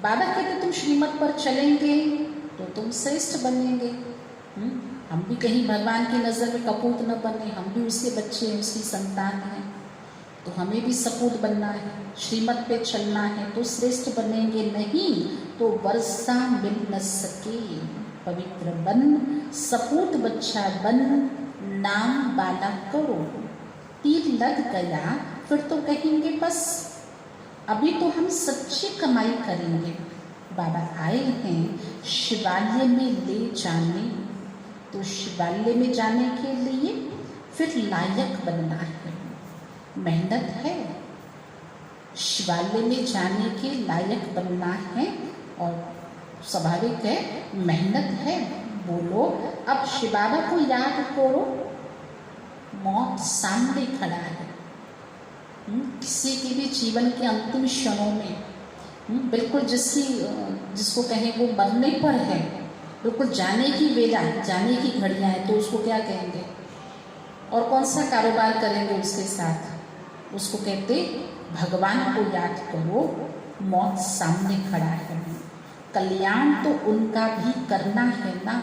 बाबा कहते तुम श्रीमत पर चलेंगे तो तुम श्रेष्ठ बनेंगे। हम भी कहीं भगवान की नज़र में कपूत न बने, हम भी उसके बच्चे हैं, उसकी संतान हैं, तो हमें भी सपूत बनना है, श्रीमत पे चलना है, तो श्रेष्ठ बनेंगे, नहीं तो वर्षा मिल न सके। पवित्र बन, सपूत बच्चा बन, नाम वाला करो। तीर लग गया फिर तो कहेंगे बस, अभी तो हम सच्ची कमाई करेंगे। बाबा आए हैं शिवालय में ले जाने, तो शिवालय में जाने के लिए फिर लायक बनना है, मेहनत है। शिवालय में जाने के लायक बनना है और स्वाभाविक है, मेहनत है। बोलो अब शिव बाबा को याद करो, मौत सामने खड़ा है। किसी के भी जीवन के अंतिम क्षणों में बिल्कुल जिसको कहें वो मरने पर है, बिल्कुल जाने की वेला, जाने की घड़ियां है, तो उसको क्या कहेंगे और कौन सा कारोबार करेंगे उसके साथ? उसको कहते भगवान को याद करो, मौत सामने खड़ा है, कल्याण तो उनका भी करना है ना।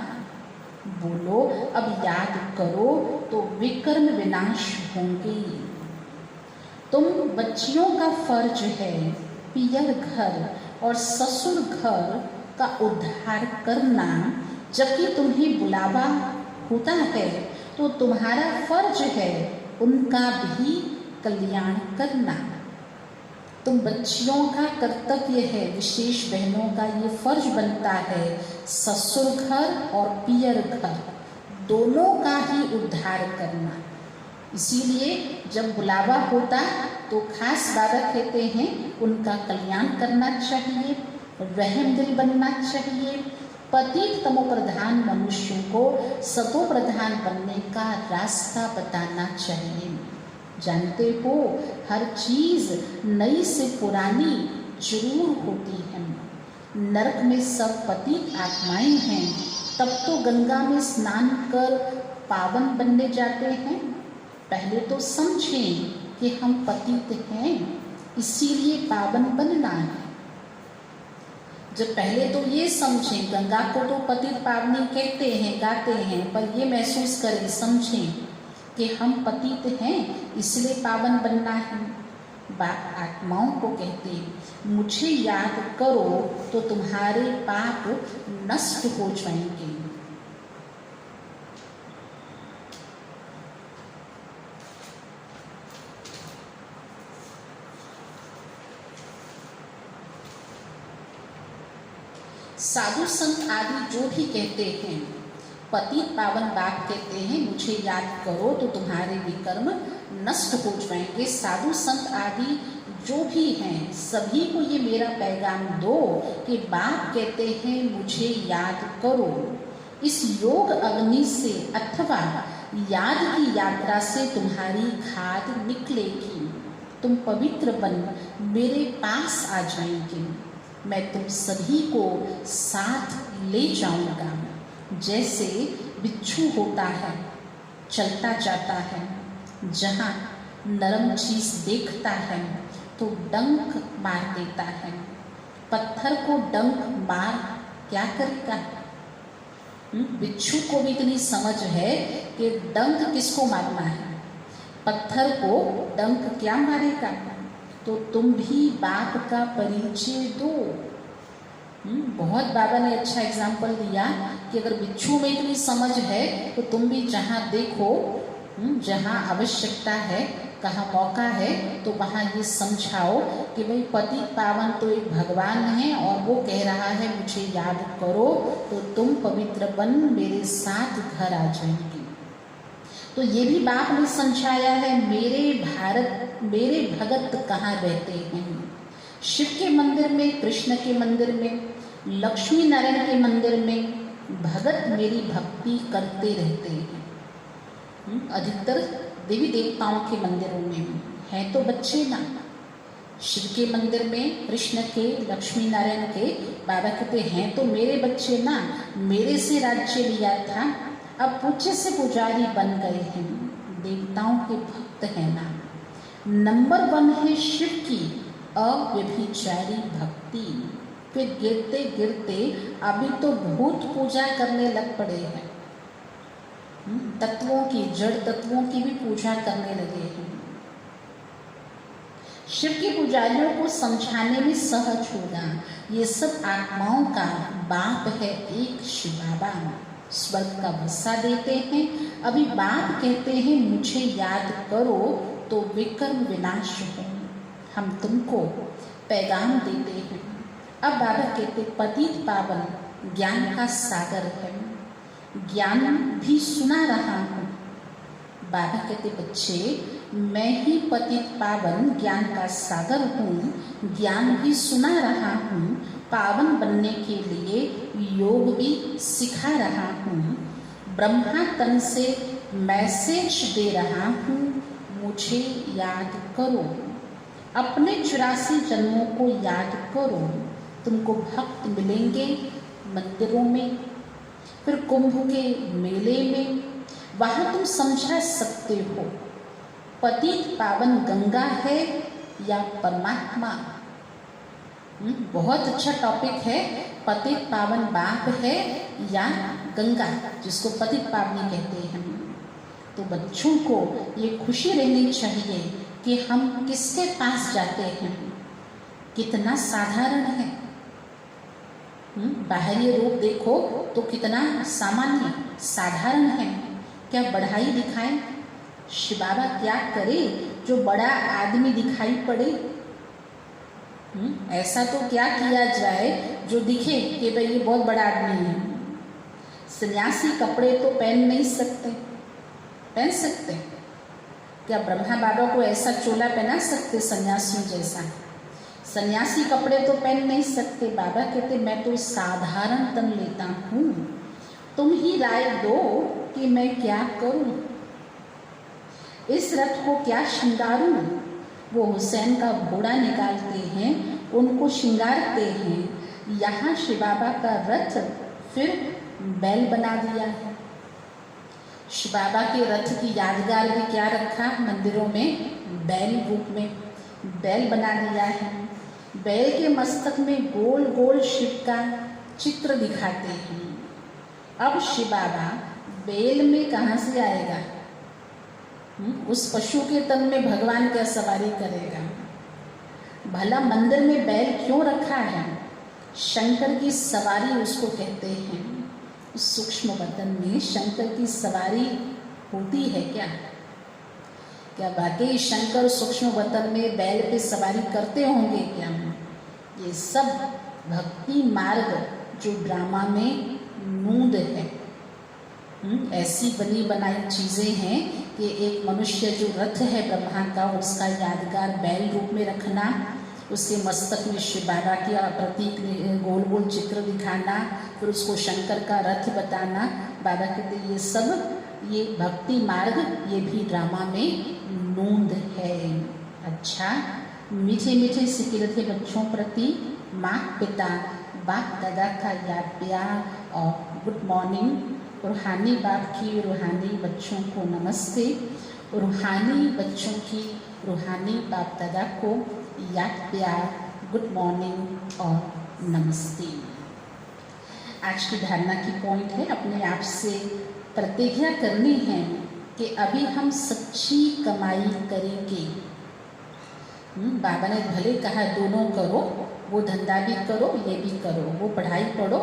बोलो अब याद करो तो विकर्म विनाश होंगे। तुम बच्चियों का फर्ज है पियर घर और ससुर घर का उद्धार करना, जबकि तुम्हें बुलावा होता है तो तुम्हारा फर्ज है उनका भी कल्याण करना। तुम बच्चियों का कर्तव्य है, विशेष बहनों का ये फर्ज बनता है, ससुर घर और पियर घर दोनों का ही उद्धार करना। इसीलिए जब बुलावा होता तो खास बाबा कहते हैं उनका कल्याण करना चाहिए, रहम दिल बनना चाहिए, पतित तमो प्रधान मनुष्यों को सतो प्रधान बनने का रास्ता बताना चाहिए। जानते हो हर चीज नई से पुरानी जरूर होती है। नरक में सब पतित आत्माएं हैं, तब तो गंगा में स्नान कर पावन बनने जाते हैं। पहले तो समझें कि हम पतित हैं, इसीलिए पावन बनना है। जब पहले तो ये समझें, गंगा को तो पतित पावनी कहते हैं, गाते हैं, पर ये महसूस करें, समझें कि हम पतित हैं, इसलिए पावन बनना है। बाप आत्माओं को कहते मुझे याद करो तो तुम्हारे पाप नष्ट हो जाएंगे। साधु संत आदि जो भी कहते हैं, पतित पावन बाप कहते हैं मुझे याद करो तो तुम्हारे विकर्म नष्ट हो जाएंगे। साधु संत आदि जो भी हैं सभी को ये मेरा पैगाम दो कि बाप कहते हैं मुझे याद करो। इस योग अग्नि से अथवा याद की यात्रा से तुम्हारी खाद निकलेगी, तुम पवित्र बन मेरे पास आ जाएंगे। मैं तुम सभी को साथ ले जाऊंगा। जैसे बिच्छू होता है, चलता जाता है, जहाँ नरम चीज देखता है तो डंक मार देता है। पत्थर को डंक मार क्या करेगा? बिच्छू को भी इतनी समझ है कि डंक किसको मारना है, पत्थर को डंक क्या मारेगा। तो तुम भी बाप का परिचय दो। बहुत बाबा ने अच्छा एग्जाम्पल दिया कि अगर बिच्छू में इतनी समझ है तो तुम भी जहाँ देखो, जहाँ आवश्यकता है, कहाँ मौका है, तो वहाँ ये समझाओ कि भाई पति पावन तो एक भगवान है और वो कह रहा है मुझे याद करो तो तुम पवित्र बन मेरे साथ घर आ जाएंगे। तो ये भी बाप ने समझाया है, मेरे भगत कहाँ रहते हैं। शिव के मंदिर में, कृष्ण के मंदिर में, लक्ष्मी नारायण के मंदिर में भगत मेरी भक्ति करते रहते हैं। अधिकतर देवी देवताओं के मंदिरों में हैं तो बच्चे ना। शिव के मंदिर में, कृष्ण के, लक्ष्मी नारायण के, बाबा कहते हैं तो मेरे बच्चे ना, मेरे से राज्य लिया था, अब पूज्य से पुजारी बन गए हैं, देवताओं के भक्त हैं ना। नंबर 1 है शिव की अव्यभिचारी भक्ति। फिर गिरते गिरते अभी तो भूत पूजा करने लग पड़े हैं। तत्वों की, जड़ तत्वों की भी पूजा करने लगे हैं। शिव के पुजारियों को समझाने में सहज होगा। ये सब आत्माओं का बाप है एक शिव बाबा। स्वर्ग का वसा देते हैं। अभी बाप कहते हैं मुझे याद करो तो विकर्म विनाश हो। हम तुमको पैगाम देते हैं। अब बाबा कहते पतित पावन ज्ञान का सागर है, ज्ञान भी सुना रहा हूँ। बाबा कहते बच्चे मैं ही पतित पावन ज्ञान का सागर हूँ, ज्ञान भी सुना रहा हूँ, पावन बनने के लिए योग भी सिखा रहा हूँ। ब्रह्मा तन से मैसेज दे रहा हूँ, मुझे याद करो। अपने 84 जन्मों को याद करो। तुमको भक्त मिलेंगे मंदिरों में, फिर कुंभ के मेले में, वहाँ तुम समझा सकते हो पतित पावन गंगा है या परमात्मा। बहुत अच्छा टॉपिक है। पतित पावन बाप है या गंगा, जिसको पतित पावनी कहते हैं। तो बच्चों को ये खुशी रहनी चाहिए कि हम किसके पास जाते हैं। कितना साधारण है। बाहरी रूप देखो तो कितना सामान्य साधारण है। क्या बढ़ाई दिखाए? शिव बाबा क्या करे जो बड़ा आदमी दिखाई पड़े? ऐसा तो क्या किया जाए जो दिखे कि भाई ये बहुत बड़ा आदमी है। सन्यासी कपड़े तो पहन नहीं सकते। पहन सकते क्या? ब्रह्मा बाबा को ऐसा चोला पहना सकते सन्यासियों जैसा? सन्यासी कपड़े तो पहन नहीं सकते। बाबा कहते मैं तो साधारण तन लेता हूँ, तुम ही राय दो कि मैं क्या करूँ। इस रथ को क्या श्रृंगारूं? वो हुसैन का घोड़ा निकालते हैं, उनको श्रृंगारते हैं। यहाँ शिव बाबा का रथ फिर बैल बना दिया है। शिव बाबा के रथ की यादगार भी क्या रखा मंदिरों में? बैल रूप में बैल बना दिया है। बैल के मस्तक में गोल गोल शिव का चित्र दिखाते हैं। अब शिव बाबा बैल में कहाँ से आएगा? उस पशु के तन में भगवान क्या सवारी करेगा? भला मंदिर में बैल क्यों रखा है? शंकर की सवारी उसको कहते हैं। उस सूक्ष्म बदन में शंकर की सवारी होती है क्या? क्या वाकई शंकर सूक्ष्म बदन में बैल पे सवारी करते होंगे क्या? ये सब भक्ति मार्ग जो ड्रामा में नूंद है। ऐसी बनी बनाई चीज़ें हैं कि एक मनुष्य जो रथ है ब्रह्मा का, उसका यादगार बैल रूप में रखना, उसके मस्तक में शिव बाबा के प्रतीक गोल गोल चित्र दिखाना, फिर उसको शंकर का रथ बताना। बाबा कहते ये सब ये भक्ति मार्ग ये भी ड्रामा में नूंद है। अच्छा, मीठे मीठे सिकिरत के बच्चों प्रति माँ पिता बाप दादा का याद प्यार और गुड मॉर्निंग। रूहानी बाप की रूहानी बच्चों को नमस्ते। रूहानी बच्चों की रूहानी बाप दादा को याद प्यार, गुड मॉर्निंग और नमस्ते। आज की धारणा की पॉइंट है अपने आप से प्रतिज्ञा करनी है कि अभी हम सच्ची कमाई करेंगे। बाबा ने भले कहा दोनों करो, वो धंधा भी करो ये भी करो, वो पढ़ाई पढ़ो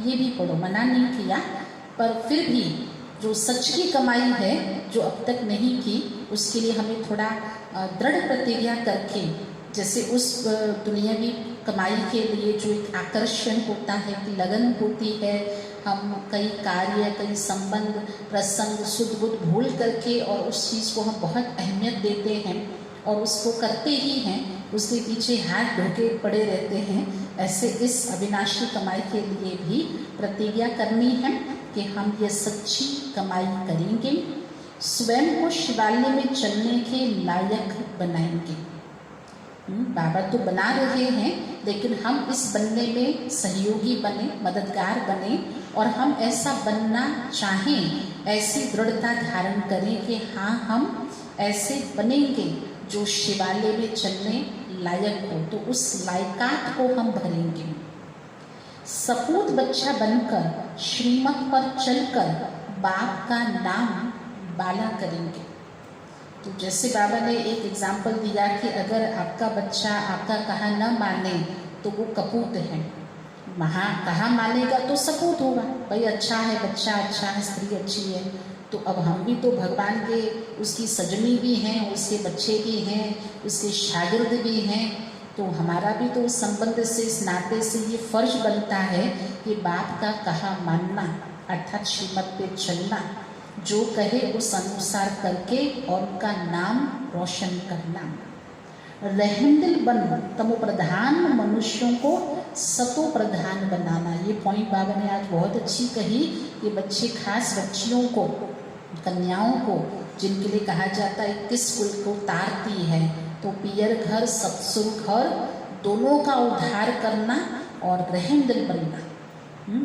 ये भी पढ़ो, मना नहीं किया, पर फिर भी जो सच की कमाई है जो अब तक नहीं की, उसके लिए हमें थोड़ा दृढ़ प्रतिज्ञा करके, जैसे उस दुनियावी कमाई के लिए जो एक आकर्षण होता है कि लगन होती है, हम कई कार्य कई संबंध प्रसंग सुध बुध भूल करके और उस चीज़ को हम बहुत अहमियत देते हैं और उसको करते ही हैं, उसके पीछे हाथ धोके पड़े रहते हैं। ऐसे इस अविनाशी कमाई के लिए भी प्रतिज्ञा करनी है कि हम ये सच्ची कमाई करेंगे, स्वयं को शिवालय में चलने के लायक बनाएंगे। बाबा तो बना रहे हैं, लेकिन हम इस बनने में सहयोगी बने, मददगार बने और हम ऐसा बनना चाहें, ऐसी दृढ़ता धारण करें कि हाँ हम ऐसे बनेंगे जो शिवालय में चलने लायक हो, तो उस लायकात को हम भरेंगे। सपूत बच्चा बनकर श्रीमत पर चलकर बाप का नाम बाला करेंगे। तो जैसे बाबा ने एक एग्जाम्पल दिया कि अगर आपका बच्चा आपका कहा न माने तो वो कपूत है, कहा मानेगा तो सपूत होगा, भाई अच्छा है बच्चा, अच्छा है स्त्री अच्छी है। तो अब हम भी तो भगवान के उसकी सजनी भी हैं, उसके बच्चे भी हैं, उसके शागिर्द भी हैं। तो हमारा भी तो उस संबंध से, इस नाते से ये फर्ज बनता है कि बाप का कहा मानना, अर्थात श्रीमत पे चलना, जो कहे उस अनुसार करके और उनका नाम रोशन करना। रहमदिल बन तमो प्रधान मनुष्यों को सतो प्रधान बनाना। ये पॉइंट बाबा ने आज बहुत अच्छी कही कि बच्चे, खास बच्चियों को, कन्याओं को, जिनके लिए कहा जाता है 21 कुल को तारती है, तो पियर घर ससुर घर दोनों का उद्धार करना और रहमदिल बनना।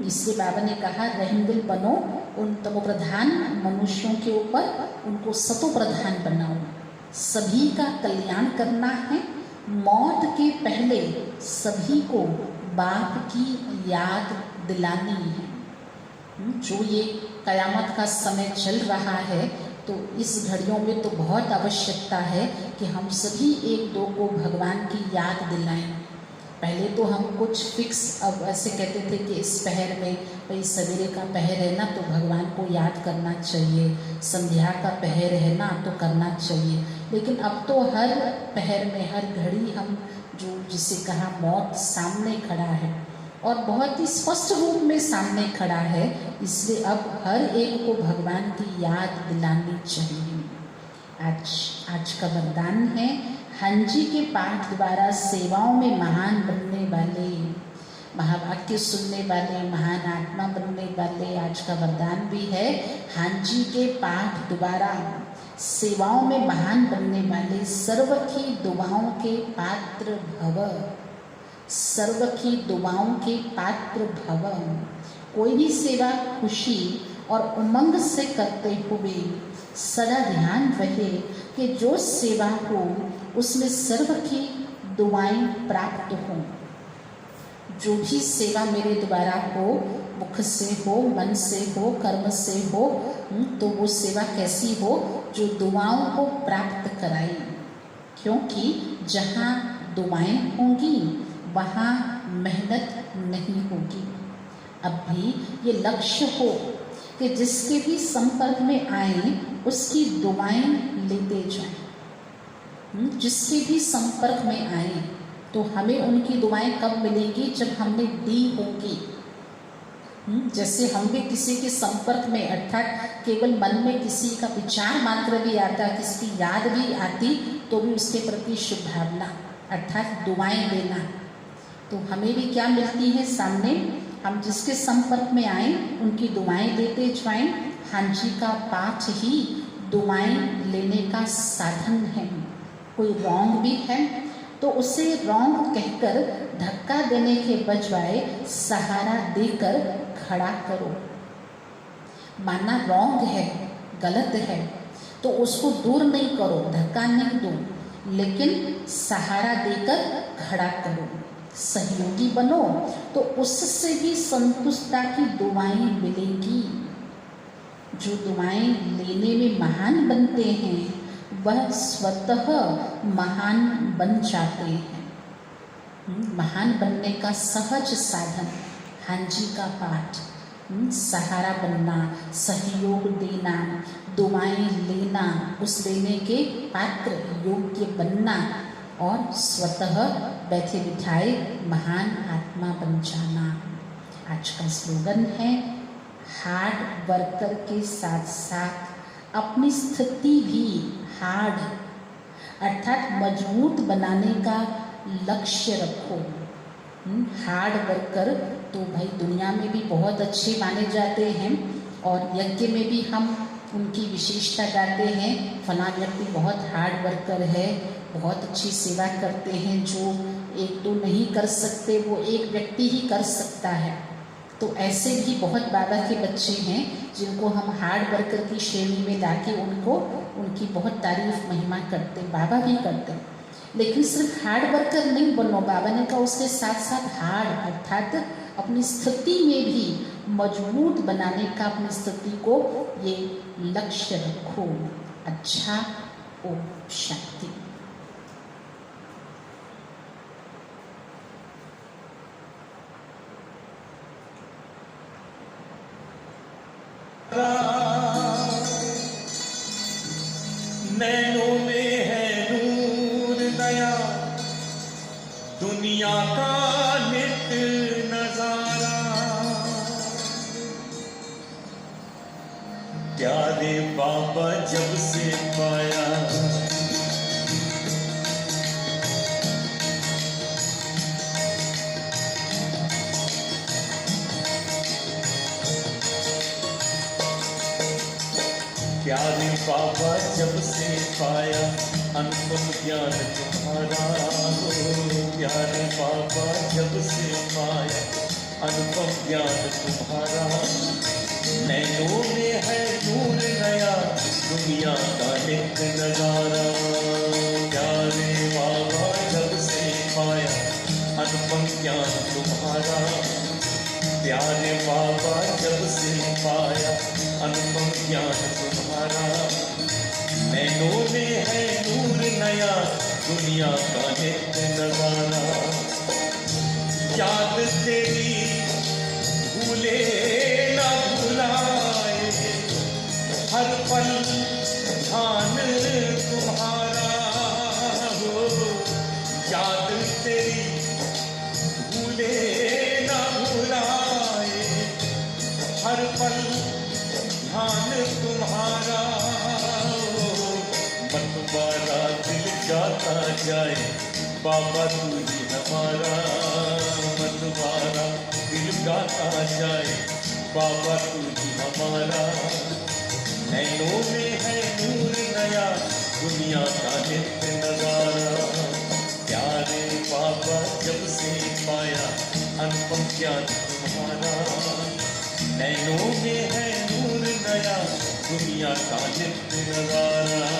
इसलिए बाबा ने कहा रहमदिल बनो, उन तमो प्रधान मनुष्यों के ऊपर उनको सतो प्रधान बनाओ, सभी का कल्याण करना है। मौत के पहले सभी को बाप की याद दिलानी है। जो ये कयामत का समय चल रहा है, तो इस घड़ियों में तो बहुत आवश्यकता है कि हम सभी एक दो को भगवान की याद दिलाएं। पहले तो हम कुछ फिक्स, अब ऐसे कहते थे कि इस पहर में, भाई सवेरे का पहर है ना तो भगवान को याद करना चाहिए, संध्या का पहर है ना तो करना चाहिए। लेकिन अब तो हर पहर में, हर घड़ी हम जो जिसे कहा मौत सामने खड़ा है और बहुत ही स्पष्ट रूप में सामने खड़ा है, इसलिए अब हर एक को भगवान की याद दिलानी चाहिए। आज का वरदान है, हंजी के पाठ द्वारा सेवाओं में महान बनने वाले, महावाक्य सुनने वाले, महान आत्मा बनने वाले। आज का वरदान भी है, हांजी के पाठ द्वारा सेवाओं में महान बनने वाले, सर्व की दुआओं के पात्र भव, सर्व की दुआओं के पात्र भव। कोई भी सेवा खुशी और उमंग से करते हुए सदा ध्यान रहे कि जो सेवा हो उसमें सर्व की दुआएं प्राप्त हों। जो भी सेवा मेरे द्वारा हो, मुख से हो, मन से हो, कर्म से हो, तो वो सेवा कैसी हो, जो दुआओं को प्राप्त कराए। क्योंकि जहाँ दुआएं होंगी वहाँ मेहनत नहीं होगी। अब भी ये लक्ष्य हो कि जिसके भी संपर्क में आए उसकी दुआएं लेते जाएं। जिसके भी संपर्क में आए तो हमें उनकी दुआएं कब मिलेंगी, जब हमने दी होंगी। जैसे हम भी किसी के संपर्क में, अर्थात केवल मन में किसी का विचार मात्र भी आता, किसी की याद भी आती, तो भी उसके प्रति शुभ भावना अर्थात दुआएं देना। तो हमें भी क्या मिलती है सामने, हम जिसके संपर्क में आए उनकी दुआएं देते जाएं। हांजी का पाठ ही दुआएं लेने का साधन है। कोई रॉन्ग भी है तो उसे रॉन्ग कहकर धक्का देने के बजाय सहारा देकर खड़ा करो। माना रॉन्ग है, गलत है, तो उसको दूर नहीं करो, धक्का नहीं दो, लेकिन सहारा देकर खड़ा करो, सहयोगी बनो, तो उससे भी संतुष्टता की दुआएं मिलेगी। जो दुआएं लेने में महान बनते हैं वह स्वतः महान बन जाते हैं। महान बनने का सहज साधन हांजी का पाठ, सहारा बनना, सहयोग देना, दुआएं लेना, उस लेने के पात्र योग्य बनना और स्वतः बैठे बिठाए महान आत्मा बन जाना। आज का स्लोगन है, हार्ड वर्कर के साथ साथ अपनी स्थिति भी हार्ड अर्थात मजबूत बनाने का लक्ष्य रखो। हार्ड वर्कर तो भाई दुनिया में भी बहुत अच्छे माने जाते हैं और यज्ञ में भी हम उनकी विशेषता गाते हैं, फला व्यक्ति बहुत हार्ड वर्कर है, बहुत अच्छी सेवा करते हैं, जो एक दो नहीं कर सकते वो एक व्यक्ति ही कर सकता है। तो ऐसे भी बहुत बाबा के बच्चे हैं जिनको हम हार्ड वर्कर की श्रेणी में लाके उनको उनकी बहुत तारीफ महिमा करते, बाबा भी करते। लेकिन सिर्फ हार्ड वर्कर नहीं बनो, बाबा ने कहा उसके साथ साथ हार्ड अर्थात अपनी स्थिति में भी मजबूत बनाने का अपनी स्थिति को ये लक्ष्य रखो। अच्छा, ओम शांति। नैनों में है नूर नया, दुनिया का नित्य नजारा। प्यारे बाबा जब से पाया, प्यारे बाबा जब से पाया, अनुपम ज्ञान तुम्हारा हो। प्यारे बाबा जब से पाया, अनुपम ज्ञान तुम्हारा। नैनों में है नूर नया, दुनिया का नित्य नजारा। प्यारे बाबा जब से पाया, अनुपम ज्ञान तुम्हारा। प्यारे बाबा जब से पाया, अनुपम ज्ञान तुम्हारा। नैनों में है नूर नया, दुनिया का नित्य नजारा। याद तेरी भूले ना भुलाए, हर पल ध्यान तुम्हारा हो। याद तेरी भूले ना भुलाए, हर पल ध्यान तुम्हारा। मतवारा दिल जाता जाए, बाबा तू ही हमारा। मतवारा दिल गाता जाए, बाबा तू ही हमारा। नैनों में है नूर नया, दुनिया का नित्य नजारा। प्यारे बाबा जब से पाया, अनुपम ज्ञान तुम्हारा। नैनों में है नूर नया, दुनिया का नित्य नजारा।